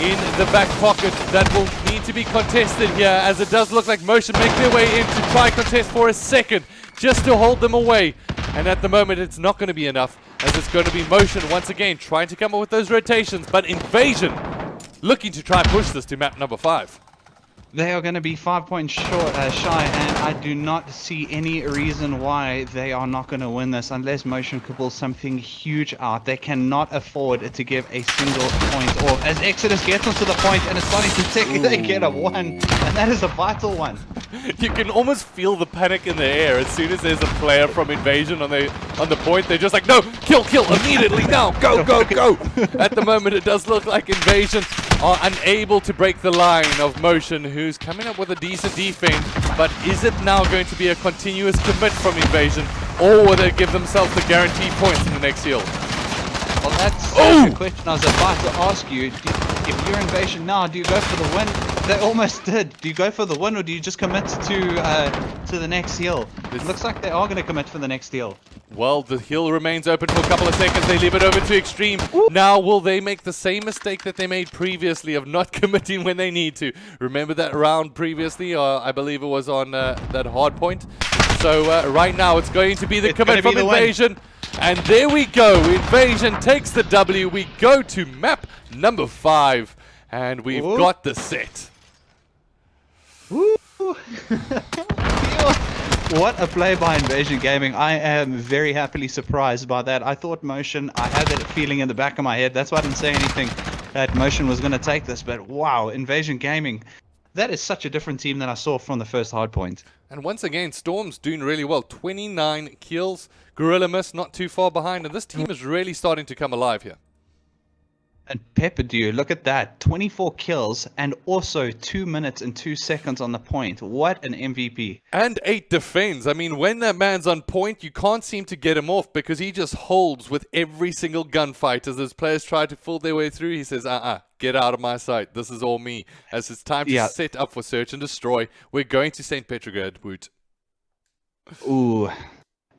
in the back pocket that will need to be contested here, as it does look like Motion make their way in to try contest for a second, just to hold them away. And at the moment, it's not going to be enough, as it's going to be Motion once again trying to come up with those rotations, but Invasion looking to try and push this to map number 5. They are going to be 5 points shy, and I do not see any reason why they are not going to win this unless Motion could pull something huge out. They cannot afford to give a single point off. As Exodus gets onto the point and it's starting to tick, they get a 1, and that is a vital one. You can almost feel the panic in the air as soon as there's a player from Invasion on the point. They're just like, no, kill immediately now, go. At the moment, it does look like Invasion are unable to break the line of Motion, who's coming up with a decent defense, but is it now going to be a continuous commit from Invasion, or will they give themselves the guaranteed points in the next hill? Well, that's the question I was about to ask you. If you're Invasion now, do you go for the win? They almost did. Do you go for the win, or do you just commit to the next hill? It looks like they are going to commit for the next hill. Well, the hill remains open for a couple of seconds. They leave it over to Extreme. Now, will they make the same mistake that they made previously of not committing when they need to? Remember that round previously? I believe it was on that hard point. So right now, it's going to be the commit from Invasion. And there we go. Invasion takes the W. We go to map number 5. And we've got the set. What a play by Invasion Gaming. I am very happily surprised by that. I thought Motion, I had that feeling in the back of my head. That's why I didn't say anything that Motion was going to take this. But wow, Invasion Gaming, that is such a different team than I saw from the first hardpoint. And once again, Storm's doing really well. 29 kills. Gorilla Mist not too far behind. And this team is really starting to come alive here. And Pepperdew, look at that. 24 kills and also 2 minutes and 2 seconds on the point. What an MVP. And 8 defends. I mean, when that man's on point, you can't seem to get him off because he just holds with every single gunfight. As those players try to fool their way through, he says, get out of my sight. This is all me. As it's time to set up for search and destroy, we're going to St. Petrograd, Woot. Ooh.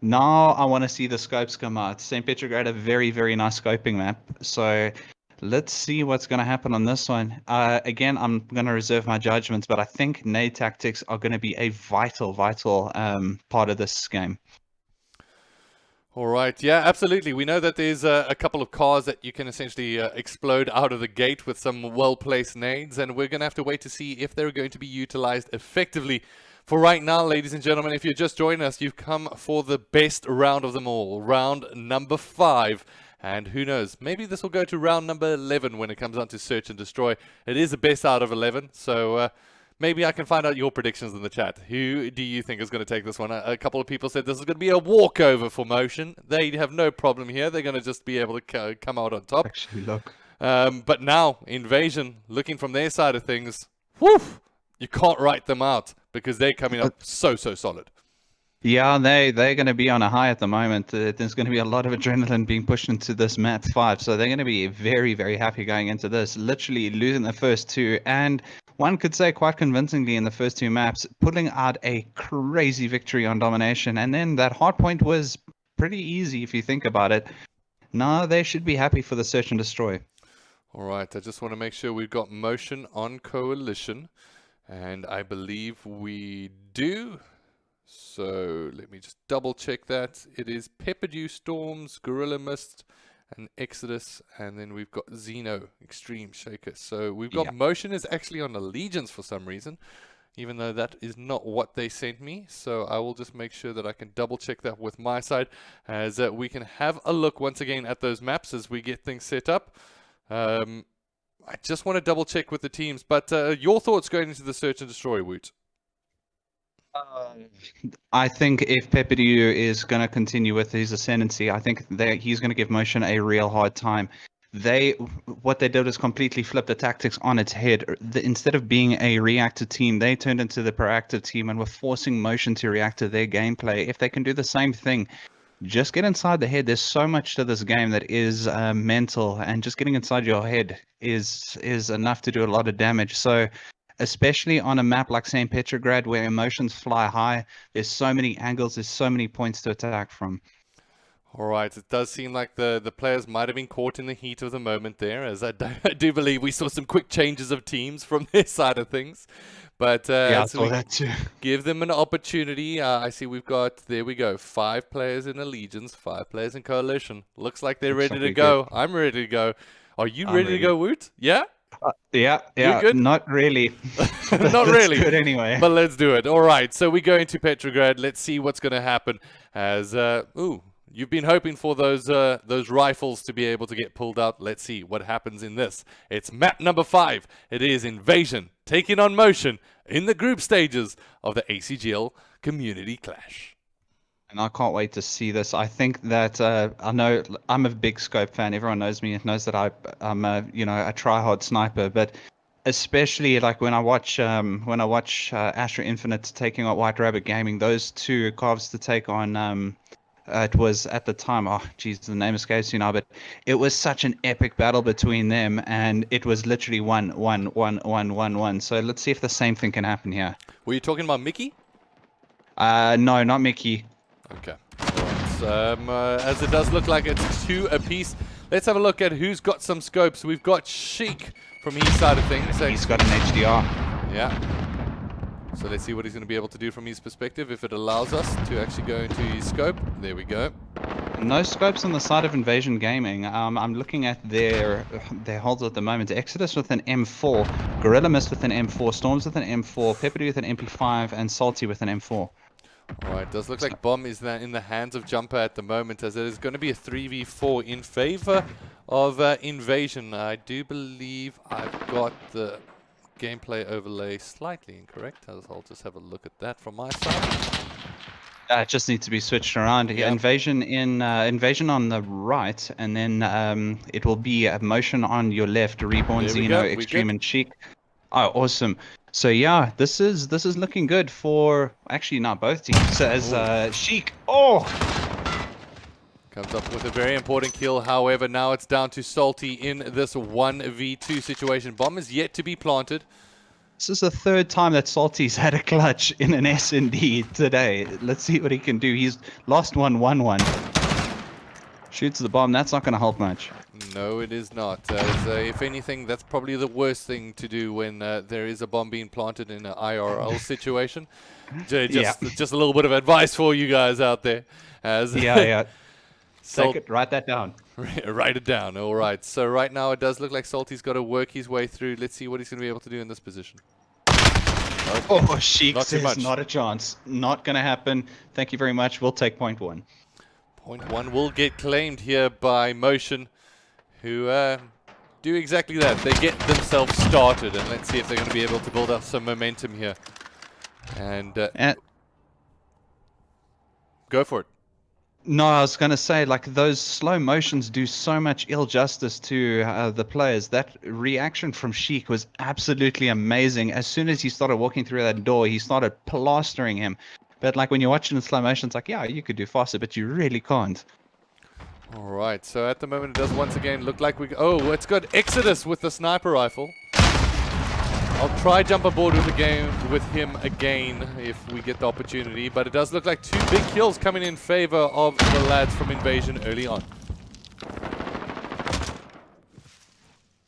Now I want to see the scopes come out. St. Petrograd, a very, very nice scoping map. So let's see what's going to happen on this one. Again, I'm going to reserve my judgments, but I think nade tactics are going to be a vital part of this game. All right. Yeah, absolutely. We know that there's a couple of cars that you can essentially explode out of the gate with some well-placed nades, and we're going to have to wait to see if they're going to be utilized effectively. For right now, ladies and gentlemen, if you're just joining us, you've come for the best round of them all, round number 5. And who knows, maybe this will go to round number 11 when it comes on to search and destroy. It is the best out of 11, so Maybe I can find out your predictions in the chat. Who do you think is going to take this one? A couple of people said this is going to be a walkover for Motion. They have no problem here. They're going to just be able to come out on top. Actually, look. But now, Invasion, looking from their side of things, woof, you can't write them out because they're coming up so solid. Yeah, they're going to be on a high at the moment. There's going to be a lot of adrenaline being pushed into this map 5, so they're going to be very, very happy going into this. Literally losing the first 2, and one could say quite convincingly in the first 2 maps, pulling out a crazy victory on domination. And then that hard point was pretty easy if you think about it. Now they should be happy for the search and destroy. All right, I just want to make sure we've got Motion on Coalition, and I believe we do. So let me just double check that. It is Pepperdew Storms, Gorilla Mist, and Exodus, and then we've got Xeno, Extreme Shaker. So we've got Motion is actually on Allegiance for some reason, even though that is not what they sent me. So I will just make sure that I can double check that with my side, as we can have a look once again at those maps as we get things set up. I just want to double check with the teams, but your thoughts going into the search and destroy, Woot? I think if Pepperdew is going to continue with his ascendancy, I think he's going to give Motion a real hard time. What they did is completely flip the tactics on its head. Instead of being a reactive team, they turned into the proactive team and were forcing Motion to react to their gameplay. If they can do the same thing, just get inside the head. There's so much to this game that is mental, and just getting inside your head is enough to do a lot of damage. So especially on a map like St. Petrograd where emotions fly high, there's so many angles, there's so many points to attack from. All right, it does seem like the players might have been caught in the heat of the moment there, as I do believe we saw some quick changes of teams from their side of things. But yeah, I saw that too. Give them an opportunity. I see we've got, there we go, 5 players in Allegiance, 5 players in Coalition. Looks like they're ready to go. I'm ready to go. Are you ready to go, Woot? Yeah? Yeah, good? Not really. Not really. Good anyway. But let's do it. All right, so we're going to Petrograd. Let's see what's going to happen. As you've been hoping for those rifles to be able to get pulled out. Let's see what happens in this. It's map number 5. It is Invasion taking on Motion in the group stages of the ACGL Community Clash. And I can't wait to see this. I think that I know I'm a big scope fan. Everyone knows me, knows that I'm a try-hard sniper. But especially like when I watch Astra Infinite taking on White Rabbit Gaming, those 2 carves to take on. It was at the time, oh geez, the name escapes me now, but it was such an epic battle between them, and it was literally 1-1-1-1-1-1. So let's see if the same thing can happen here. Were you talking about Mickey? No, not Mickey. Okay. All right. As it does look like it's 2 apiece. Let's have a look at who's got some scopes. We've got Sheik from his side of things. He's got an HDR. Yeah. So let's see what he's going to be able to do from his perspective if it allows us to actually go into his scope. There we go. No scopes on the side of Invasion Gaming. I'm looking at their holds at the moment. Exodus with an M4, Gorilla Mist with an M4, Storms with an M4, Pepperdew with an MP5, and Salty with an M4. Alright, does look like Bomb is in the hands of Jumper at the moment, as it is going to be a 3v4 in favor of Invasion. I do believe I've got the gameplay overlay slightly incorrect. I'll just have a look at that from my side. It just needs to be switched around. Yep. Invasion on the right, and then it will be a Motion on your left. Reborn, Xeno, Extreme, and Cheek. Oh, awesome. So yeah, this is looking good for actually not both teams. As Sheik, comes up with a very important kill. However, now it's down to Salty in this 1v2 situation. Bomb is yet to be planted. This is the 3rd time that Salty's had a clutch in an S&D today. Let's see what he can do. He's lost 1-1-1. Shoots the bomb. That's not going to help much. No, it is not. As, if anything, that's probably the worst thing to do when there is a bomb being planted in an IRL situation. Just a little bit of advice for you guys out there. As yeah. Write that down. Write it down. All right. So right now it does look like Salty's got to work his way through. Let's see what he's going to be able to do in this position. Okay. Oh, Sheik says not a chance. Not going to happen. Thank you very much. We'll take point 1. Point 1 will get claimed here by Motion, who do exactly that. They get themselves started, and let's see if they're going to be able to build up some momentum here. And go for it. No, I was going to say, like, those slow motions do so much ill justice to the players. That reaction from Sheik was absolutely amazing. As soon as he started walking through that door, he started plastering him. But, like, when you're watching in slow motion, it's like, yeah, you could do faster, but you really can't. All right, so at the moment it does once again look like we... Oh, it's got Exodus with the sniper rifle. I'll try jump aboard with the game with him again if we get the opportunity, but it does look like 2 big kills coming in favor of the lads from Invasion early on.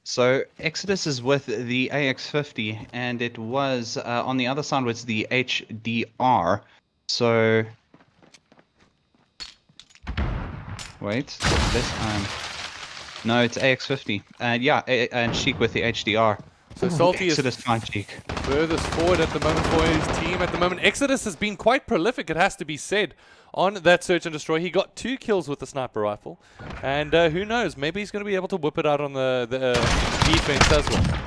So Exodus is with the AX50, and it was on the other side was the HDR. So wait, this time. No, it's AX50. And yeah, and Sheik with the HDR. So Salty is Exodus fine Sheik. furthest forward at the moment for his team. At the moment, Exodus has been quite prolific, it has to be said, on that search and destroy. He got 2 kills with the sniper rifle. And who knows, maybe he's going to be able to whip it out on the defense as well.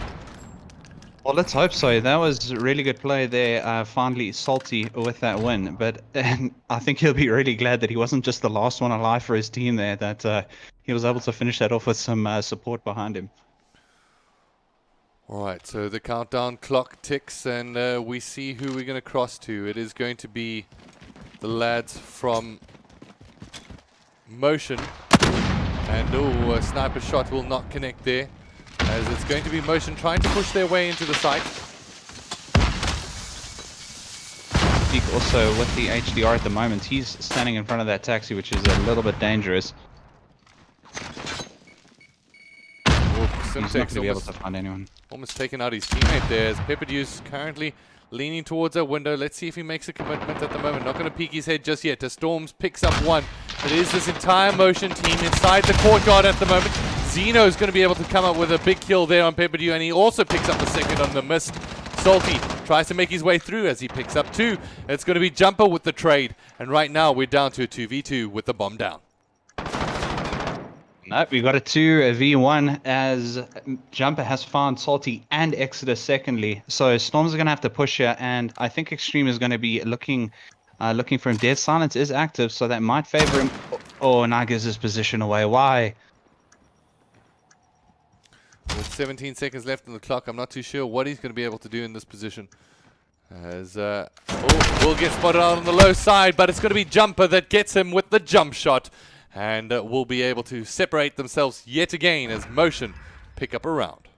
Well, let's hope so. That was a really good play there, finally Salty with that win. But I think he'll be really glad that he wasn't just the last one alive for his team there, that he was able to finish that off with some support behind him. Alright, so the countdown clock ticks and we see who we're going to cross to. It is going to be the lads from Motion. And a sniper shot will not connect there, as it's going to be Motion trying to push their way into the site. Sheik also with the HDR at the moment, he's standing in front of that taxi, which is a little bit dangerous. He's not going to be able to find anyone. Almost taken out his teammate there, as Pepperdew's currently leaning towards a window. Let's see if he makes a commitment at the moment. Not going to peek his head just yet. As Storms picks up 1. It is this entire Motion team inside the courtyard at the moment. Zeno is going to be able to come up with a big kill there on Pepperdew, and he also picks up the second on the mist. Salty tries to make his way through as he picks up 2. It's going to be Jumper with the trade, and right now we're down to a 2v2 with the bomb down. Nope, we got a 2v1 as Jumper has found Salty and Exodus secondly. So Storms are going to have to push here, and I think Extreme is going to be looking for him. Dead Silence is active, so that might favor him. Oh, now gives his position away. Why? With 17 seconds left on the clock, I'm not too sure what he's going to be able to do in this position. As will get spotted out on the low side, but it's going to be Jumper that gets him with the jump shot. And will be able to separate themselves yet again as Motion pick up a round.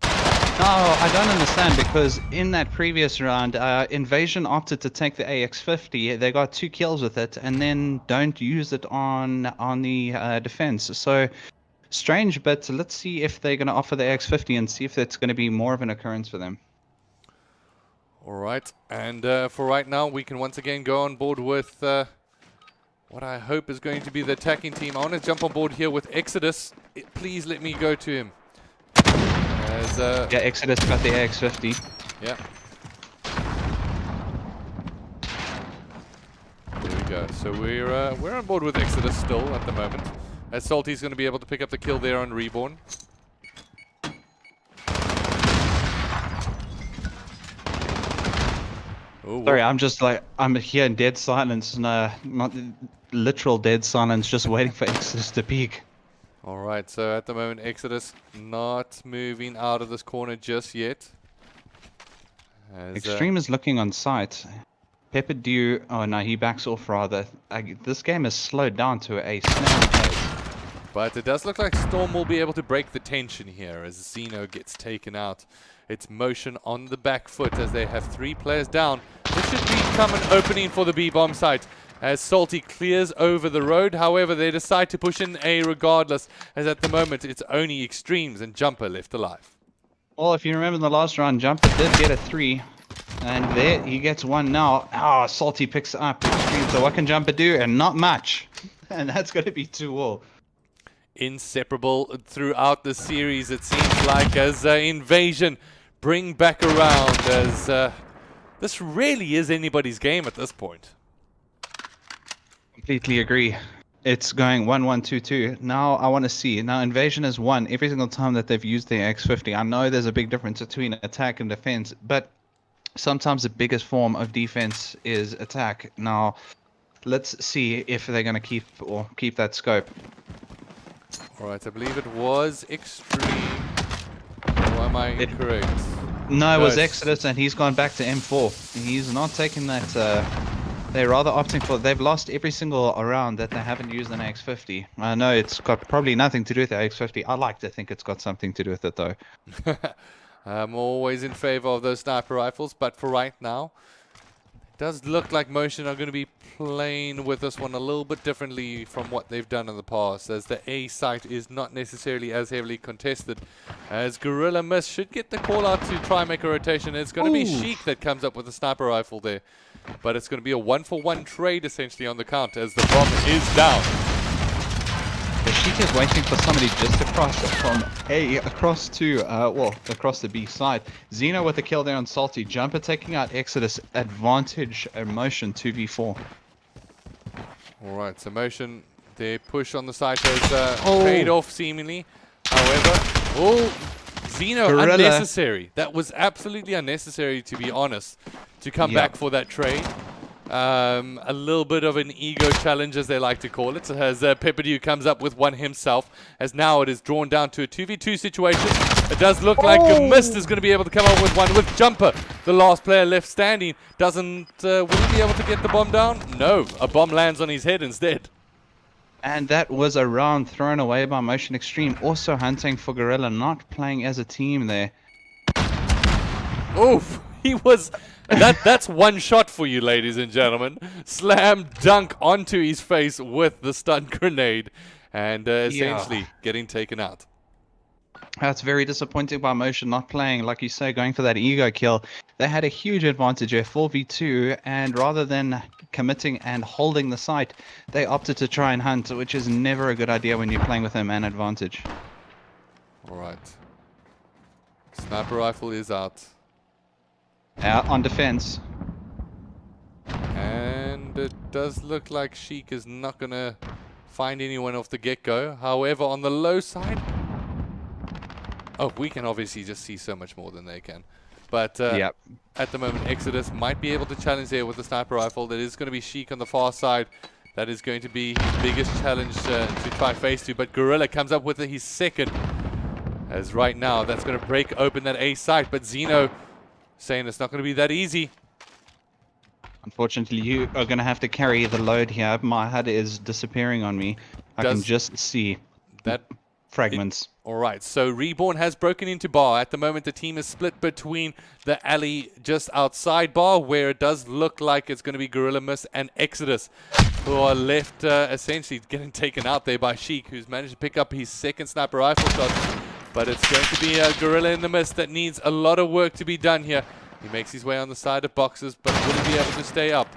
No, I don't understand, because in that previous round, Invasion opted to take the AX50. They got 2 kills with it, and then don't use it on the defense. So strange, but let's see if they're going to offer the AX50 and see if it's going to be more of an occurrence for them. All right, and for right now, we can once again go on board with what I hope is going to be the attacking team. I want to jump on board here with Exodus. Please let me go to him. As, yeah, Exodus got the AX50. Yeah. There we go. So we're on board with Exodus still at the moment. As Salty's going to be able to pick up the kill there on Reborn. Ooh, Sorry, I'm here in dead silence, not literal dead silence, just waiting for Exodus to peek. Alright, so at the moment Exodus not moving out of this corner just yet. As, Extreme is looking on site. Pepperdew, oh no, he backs off rather. This game is slowed down to a snail pace. But it does look like Storm will be able to break the tension here as Zeno gets taken out. It's Motion on the back foot as they have 3 players down. This should become an opening for the B-bomb site as Salty clears over the road. However, they decide to push in A regardless, as at the moment it's only Extremes and Jumper left alive. Well, if you remember in the last round, Jumper did get a 3. And there, he gets 1 now. Ah, Salty picks up Extreme. So what can Jumper do? And not much. And that's going to be 2-all. Inseparable throughout the series, it seems like, as Invasion bring back around, as this really is anybody's game at this point. Completely agree. It's going 1-1-2-2. Now I want to see. Now Invasion has won every single time that they've used their X50. I know there's a big difference between attack and defense, but sometimes the biggest form of defense is attack. Now let's see if they're going to keep that scope. All right, I believe it was Extreme. Or am I incorrect? No, it was it's- Exodus, and he's gone back to M4. He's not taking that. They're rather opting for. They've lost every single round that they haven't used an X50. I know it's got probably nothing to do with the X50. I like to think it's got something to do with it, though. I'm always in favor of those sniper rifles, but for right now, it does look like Motion are going to be playing with this one a little bit differently from what they've done in the past, as the A site is not necessarily as heavily contested, as Gorilla Mist should get the call out to try and make a rotation. It's going to be Sheik that comes up with a sniper rifle there, but it's going to be a 1-for-1 trade essentially on the count as the bomb is down. The Sheik is waiting for somebody just to cross from A across to, across the B side. Xeno with the kill there on Salty. Jumper taking out Exodus. Advantage Motion 2v4. All right, so Motion, their push on the site has paid off seemingly. However, Xeno, Gorilla. unnecessary. That was absolutely unnecessary, to be honest, to come back for that trade. A little bit of an ego challenge, as they like to call it, as Pepperdew comes up with one himself, as now it is drawn down to a 2v2 situation. It does look like Mist is going to be able to come up with one with Jumper. The last player left standing doesn't, will he be able to get the bomb down? No, a bomb lands on his head instead. And that was a round thrown away by Motion Extreme. Also hunting for Gorilla, not playing as a team there. Oof, he was... That's one shot for you, ladies and gentlemen. Slam dunk onto his face with the stun grenade, and essentially getting taken out. That's very disappointing by Motion not playing, like you say, going for that ego kill. They had a huge advantage here, 4v2, and rather than committing and holding the site, they opted to try and hunt, which is never a good idea when you're playing with a man advantage. All right. Sniper rifle is out. Out on defense. And it does look like Sheik is not going to find anyone off the get-go. However, on the low side... Oh, we can obviously just see so much more than they can. But at the moment, Exodus might be able to challenge there with the sniper rifle. That is going to be Sheik on the far side. That is going to be his biggest challenge to try face to. But Gorilla comes up with his second. As right now, that's going to break open that A site. But Xeno saying it's not going to be that easy. Unfortunately, you are going to have to carry the load here. My HUD is disappearing on me. I can just see that fragments. All right, so Reborn has broken into bar. At the moment, the team is split between the alley just outside bar, where it does look like it's going to be Gorilla Mist and Exodus, who are left essentially getting taken out there by Sheik, who's managed to pick up his second sniper rifle shot. But it's going to be a Gorilla in the Mist that needs a lot of work to be done here. He makes his way on the side of boxes, but will he be able to stay up?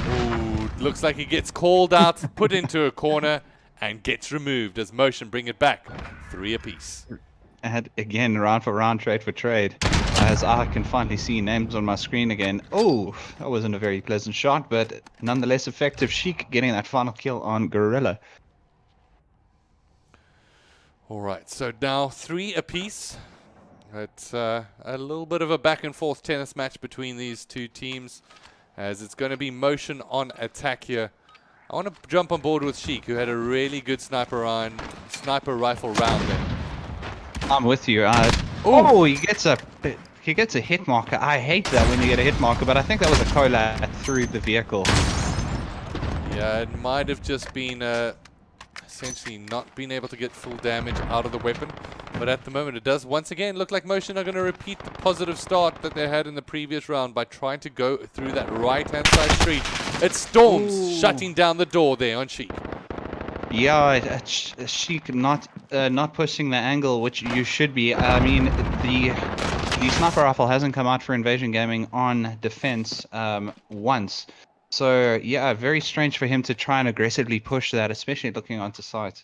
Ooh, looks like he gets called out, put into a corner, and gets removed as Motion bring it back. 3 apiece. And again, round for round, trade for trade. As I can finally see names on my screen again. Oh, that wasn't a very pleasant shot, but nonetheless effective. Sheik getting that final kill on Gorilla. All right, so now 3 apiece. It's a little bit of a back and forth tennis match between these two teams, as it's going to be Motion on attack here. I want to jump on board with Sheik, who had a really good sniper rifle round there. I'm with you. He gets a hit marker. I hate that when you get a hit marker, but I think that was a collat through the vehicle. Yeah, it might have just been essentially not being able to get full damage out of the weapon. But at the moment, it does once again look like Motion are going to repeat the positive start that they had in the previous round by trying to go through that right-hand side street. It's Storms shutting down the door there on Sheik. Yeah, Sheik not pushing the angle, which you should be. I mean, the sniper rifle hasn't come out for Invasion Gaming on defense once. So, yeah, very strange for him to try and aggressively push that, especially looking onto sight.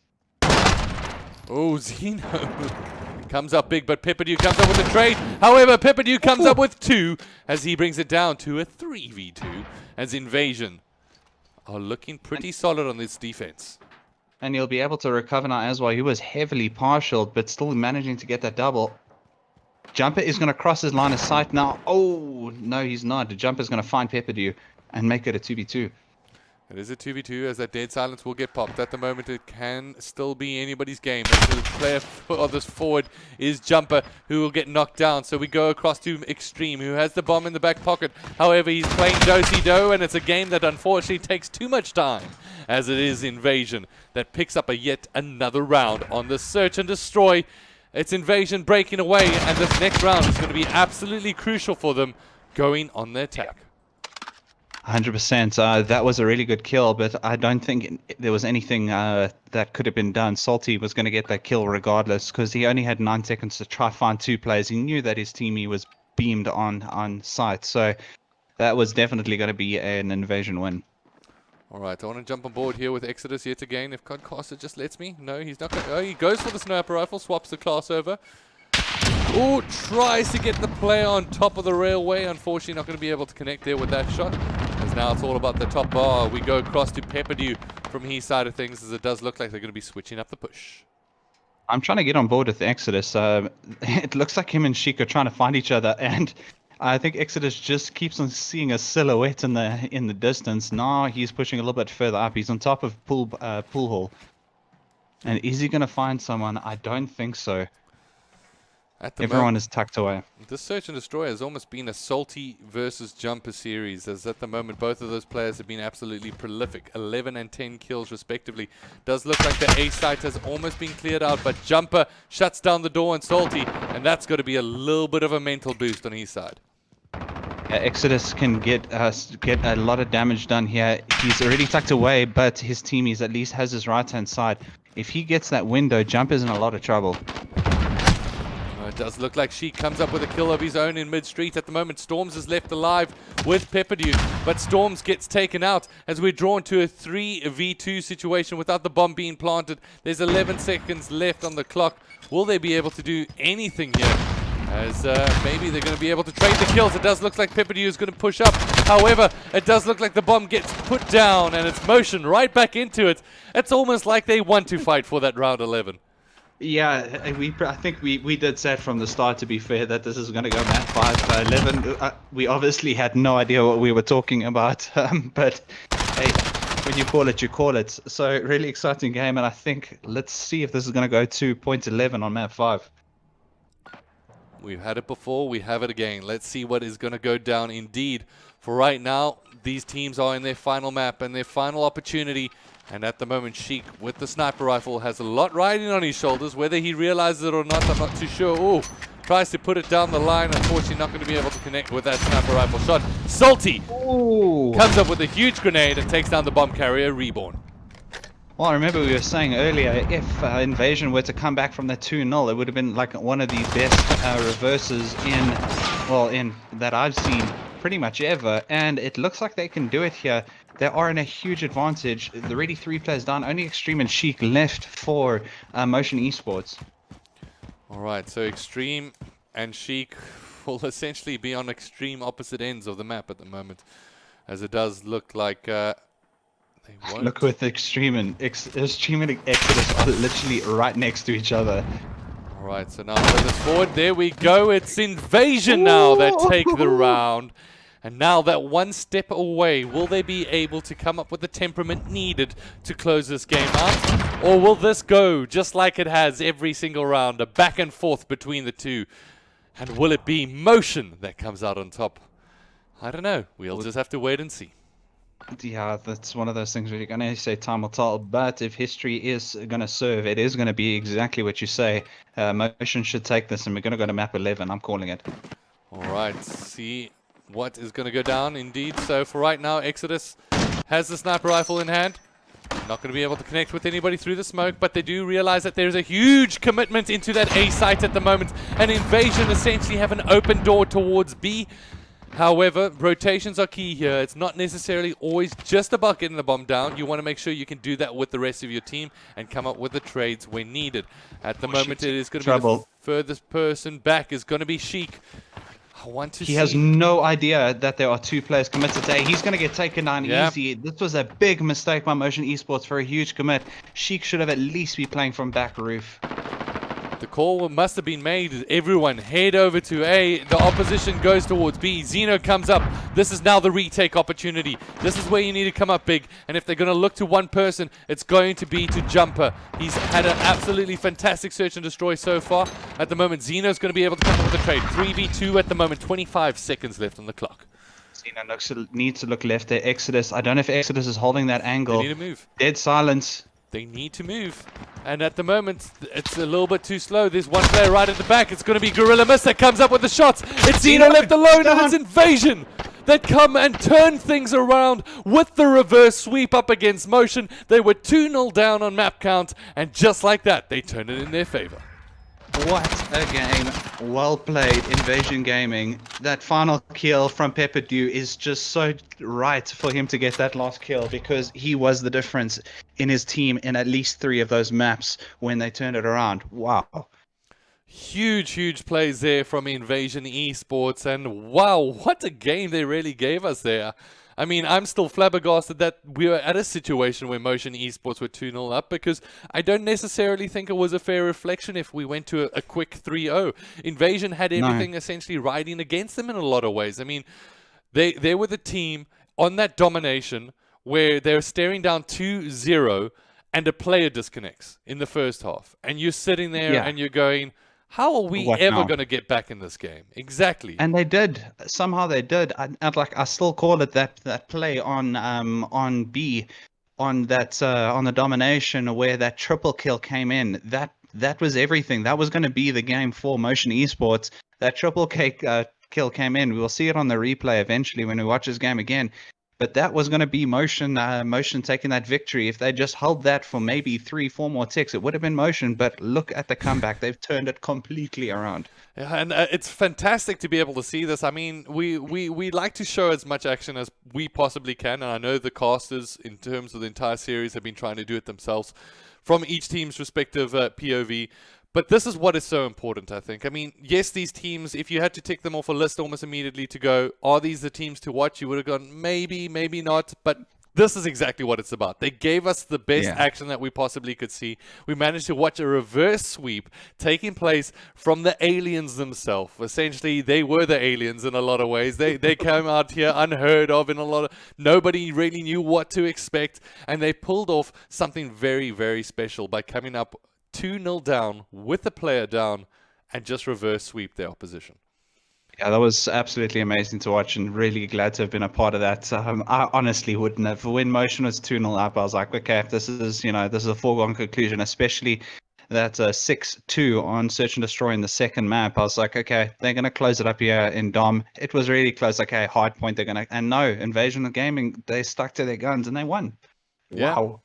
Oh, Xeno comes up big, but Pepperdew comes up with a trade. However, Pepperdew comes up with 2 as he brings it down to a 3v2 as Invasion are looking pretty solid on this defense. And he'll be able to recover now as well. He was heavily partialed, but still managing to get that double. Jumper is going to cross his line of sight now. Oh, no, he's not. The Jumper's going to find Pepperdew and make it a 2v2. It is a 2v2 as that dead silence will get popped. At the moment, it can still be anybody's game. As the player of this forward is Jumper, who will get knocked down. So we go across to Extreme, who has the bomb in the back pocket. However, he's playing do-si-do, and it's a game that unfortunately takes too much time, as it is Invasion that picks up yet another round on the Search and Destroy. It's Invasion breaking away, and this next round is going to be absolutely crucial for them going on their attack. 100%. That was a really good kill, but I don't think there was anything that could have been done. Salty was going to get that kill regardless because he only had 9 seconds to try find 2 players. He knew that his teammate was beamed on site, so that was definitely going to be an Invasion win. All right, I want to jump on board here with Exodus yet again. If Codcaster just lets me. No, he's not going to. Oh, he goes for the sniper rifle, swaps the class over. Oh, tries to get the player on top of the railway. Unfortunately, not going to be able to connect there with that shot. As now it's all about the top bar. We go across to Pepperdew from his side of things, as it does look like they're going to be switching up the push. I'm trying to get on board with Exodus. It looks like him and Sheik are trying to find each other, and I think Exodus just keeps on seeing a silhouette in the distance. Now he's pushing a little bit further up. He's on top of pool hall. And is he going to find someone? I don't think so. Everyone is tucked away. This Search and Destroy has almost been a Salty versus Jumper series, as at the moment both of those players have been absolutely prolific. 11 and 10 kills respectively. Does look like the A site has almost been cleared out, but Jumper shuts down the door on Salty, and that's got to be a little bit of a mental boost on his side. Exodus can get a lot of damage done here. He's already tucked away, but his teamies at least has his right-hand side. If he gets that window, Jumper's in a lot of trouble. It does look like Sheik comes up with a kill of his own in mid-street. At the moment, Storms is left alive with Pepperdew, but Storms gets taken out as we're drawn to a 3v2 situation without the bomb being planted. There's 11 seconds left on the clock. Will they be able to do anything here? As maybe they're going to be able to trade the kills. It does look like Pepperdew is going to push up. However, it does look like the bomb gets put down and it's motioned right back into it. It's almost like they want to fight for that round 11. Yeah, I think we did say from the start, to be fair, that this is going to go map 5 11. We obviously had no idea what we were talking about, but hey, when you call it, you call it. So really exciting game, and I think let's see if this is going to go to point 11 on map 5. We've had it before, we have it again. Let's see what is going to go down indeed. For right now, these teams are in their final map and their final opportunity. And at the moment, Sheik, with the sniper rifle, has a lot riding on his shoulders. Whether he realizes it or not, I'm not too sure. Oh, tries to put it down the line. Unfortunately, not going to be able to connect with that sniper rifle shot. Salty comes up with a huge grenade and takes down the bomb carrier, Reborn. Well, I remember we were saying earlier, if Invasion were to come back from the 2-0, it would have been like one of the best reverses in that I've seen pretty much ever. And it looks like they can do it here. They are in a huge advantage. They're already 3 players down. Only Extreme and Sheik left for Motion Esports. All right, so Extreme and Sheik will essentially be on extreme opposite ends of the map at the moment, as it does look like they won't. Look, with Extreme and Exodus are literally right next to each other. All right, so now further forward. There we go. It's Invasion now that take the round. And now that one step away, will they be able to come up with the temperament needed to close this game out? Or will this go just like it has every single round, a back and forth between the two? And will it be Motion that comes out on top? I don't know. We'll just have to wait and see. Yeah, that's one of those things where you're going to say time will tell. But if history is going to serve, it is going to be exactly what you say. Motion should take this, and we're going to go to map 11. I'm calling it. All right, see what is going to go down indeed. So for right now, Exodus has the sniper rifle in hand. Not going to be able to connect with anybody through the smoke, but they do realize that there's a huge commitment into that A site at the moment. And Invasion essentially have an open door towards B. However, rotations are key here. It's not necessarily always just about getting the bomb down. You want to make sure you can do that with the rest of your team and come up with the trades when needed. At the moment, it is going to be the furthest person back is going to be Sheik. I want to He see. has no idea that there are 2 players committed today. He's going to get taken down easy. This was a big mistake by Motion Esports for a huge commit. Sheik should have at least be playing from back roof. The call must have been made. Everyone head over to A. The opposition goes towards B. Zeno comes up. This is now the retake opportunity. This is where you need to come up big. And if they're going to look to one person, it's going to be to Jumper. He's had an absolutely fantastic search and destroy so far. At the moment, Zeno's going to be able to come up with a trade. 3v2 at the moment. 25 seconds left on the clock. Zeno needs to look left there. Exodus. I don't know if Exodus is holding that angle. They need to move. Dead silence. They need to move. And at the moment, it's a little bit too slow. There's one player right at the back. It's going to be Gorilla Mist that comes up with the shots. It's Zeno left alone, and it's Invasion that come and turn things around with the reverse sweep up against Motion. They were 2-0 down on map count, and just like that, they turned it in their favor. What a game. Well played, Invasion Gaming. That final kill from Pepperdew is just so right for him to get that last kill, because he was the difference in his team in at least 3 of those maps when they turned it around. Wow. Huge plays there from Invasion Esports, and wow, what a game they really gave us there. I mean, I'm still flabbergasted that we were at a situation where Motion Esports were 2-0 up, because I don't necessarily think it was a fair reflection if we went to a quick 3-0. Invasion had everything essentially riding against them in a lot of ways. I mean, they were the team on that domination where they're staring down 2-0 and a player disconnects in the first half. And you're sitting there and you're going, how are we ever going to get back in this game? Exactly. And they did. Somehow they did. I still call it that play on B, on the domination where that triple kill came in. That was everything. That was going to be the game for Motion Esports. That triple kill came in. We'll see it on the replay eventually when we watch this game again. But that was going to be Motion taking that victory. If they just held that for maybe 3-4 more ticks, it would have been Motion. But look at the comeback. They've turned it completely around. Yeah, and it's fantastic to be able to see this. I mean, we like to show as much action as we possibly can. And I know the casters, in terms of the entire series, have been trying to do it themselves from each team's respective POV. But this is what is so important, I think. I mean, yes, these teams, if you had to tick them off a list almost immediately to go, are these the teams to watch? You would have gone, maybe, maybe not. But this is exactly what it's about. They gave us the best action that we possibly could see. We managed to watch a reverse sweep taking place from the aliens themselves. Essentially, they were the aliens in a lot of ways. They came out here unheard of in a lot of... Nobody really knew what to expect. And they pulled off something very, very special by coming up 2-0 down with the player down and just reverse sweep their opposition. Yeah, that was absolutely amazing to watch, and really glad to have been a part of that. I honestly wouldn't have. When Motion was 2-0 up, I was like, okay, if this is a foregone conclusion, especially that 6-2 on Search and Destroy in the second map. I was like, okay, they're going to close it up here in Dom. It was really close. Okay, hard point, they're going to... And no, Invasion of Gaming, they stuck to their guns and they won. Yeah. Wow.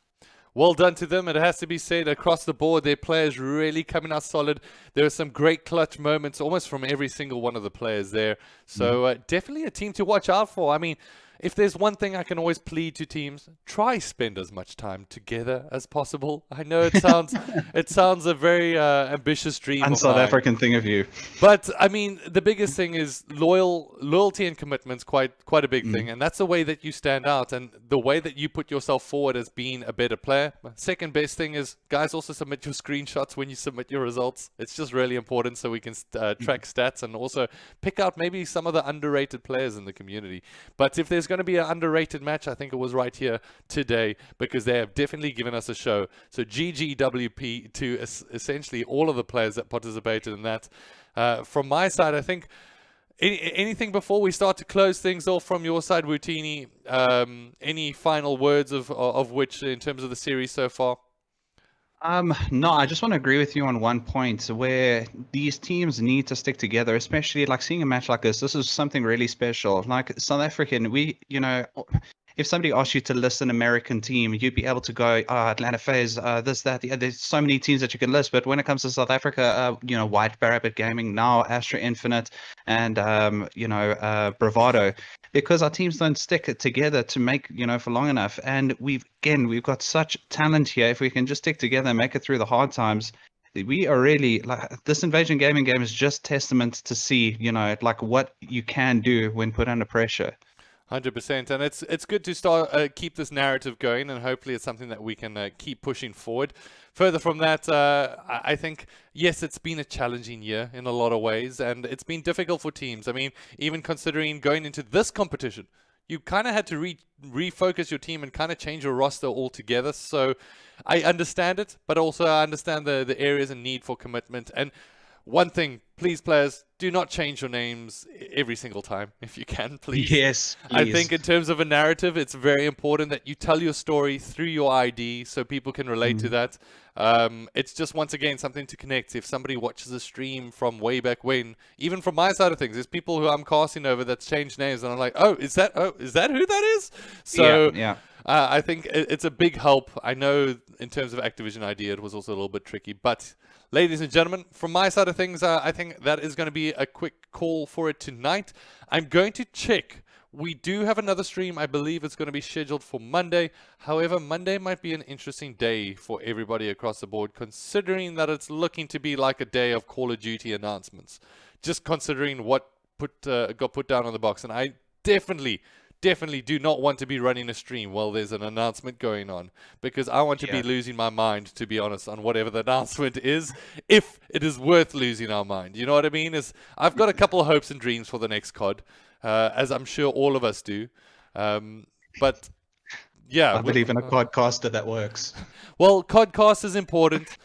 Well done to them. It has to be said, across the board, their players really coming out solid. There are some great clutch moments almost from every single one of the players there. So definitely a team to watch out for. I mean, if there's one thing I can always plead to teams, try spend as much time together as possible. I know it sounds a very ambitious dream. And South African thing of you. But I mean, the biggest thing is loyalty and commitment's quite a big thing, and that's the way that you stand out and the way that you put yourself forward as being a better player. Second best thing is, guys, also submit your screenshots when you submit your results. It's just really important so we can track stats and also pick out maybe some of the underrated players in the community. But if there's going to be an underrated match, I think it was right here today, because they have definitely given us a show. So GGWP to essentially all of the players that participated in that. From my side, I think anything before we start to close things off from your side, Wutini? Any final words of which in terms of the series so far? No, I just want to agree with you on one point where these teams need to stick together, especially like seeing a match like this. This is something really special. Like South African, if somebody asked you to list an American team, you'd be able to go, Atlanta FaZe, this, that, yeah, there's so many teams that you can list. But when it comes to South Africa, White Rabbit Gaming, now Astra Infinite, and, Bravado, because our teams don't stick it together to make, for long enough. And we've got such talent here. If we can just stick together and make it through the hard times, we are really like this Invasion Gaming game is just testament to see, like what you can do when put under pressure. 100%, and it's good to start keep this narrative going, and hopefully it's something that we can keep pushing forward. Further from that, I think yes, it's been a challenging year in a lot of ways, and it's been difficult for teams. I mean, even considering going into this competition, you kind of had to refocus your team and kind of change your roster altogether. So I understand it, but also I understand the areas and need for commitment. And one thing, please, players, do not change your names every single time if you can, please. Yes, I please. think in terms of a narrative, it's very important that you tell your story through your ID so people can relate to that. It's just, once again, something to connect. If somebody watches a stream from way back when, even from my side of things, there's people who I'm casting over that's changed names, and I'm like, oh, is that who that is? So yeah. I think it's a big help. I know in terms of Activision ID, it was also a little bit tricky. But, ladies and gentlemen, from my side of things, I think that is going to be a quick call for it tonight. I'm going to check. We do have another stream. I believe it's going to be scheduled for Monday. However, Monday might be an interesting day for everybody across the board, considering that it's looking to be like a day of Call of Duty announcements. Just considering what got put down on the box. And I definitely do not want to be running a stream while there's an announcement going on, because I want to be losing my mind, to be honest, on whatever the announcement is, if it is worth losing our mind. You know what I mean? I've got a couple of hopes and dreams for the next COD, as I'm sure all of us do. But yeah, I believe in a podcaster that works. Well, Codcast is important.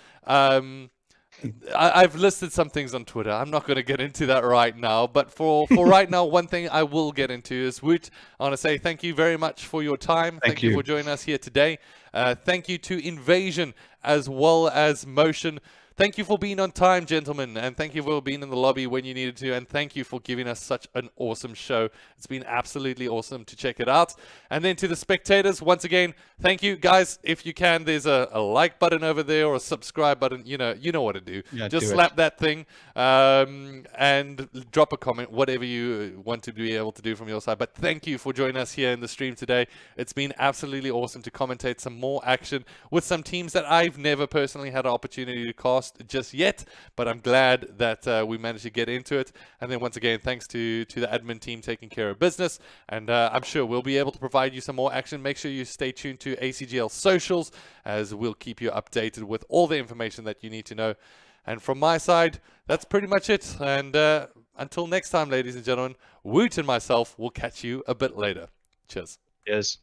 I've listed some things on Twitter. I'm not going to get into that right now. But for right now, one thing I will get into is, Woot, I want to say thank you very much for your time. Thank you for joining us here today. Thank you to Invasion as well as Motion. Thank you for being on time, gentlemen, and thank you for being in the lobby when you needed to, and thank you for giving us such an awesome show. It's been absolutely awesome to check it out. And then to the spectators, once again, thank you, guys. If you can, there's a like button over there or a subscribe button. You know what to do. Yeah, just slap that thing and drop a comment, whatever you want to be able to do from your side. But thank you for joining us here in the stream today. It's been absolutely awesome to commentate some more action with some teams that I've never personally had an opportunity to cast just yet, but I'm glad that we managed to get into it. And then once again, thanks to the admin team taking care of business, and I'm sure we'll be able to provide you some more action. Make sure you stay tuned to ACGL socials, as we'll keep you updated with all the information that you need to know. And from my side, that's pretty much it. And until next time, ladies and gentlemen, Woot and myself will catch you a bit later. Cheers. Cheers.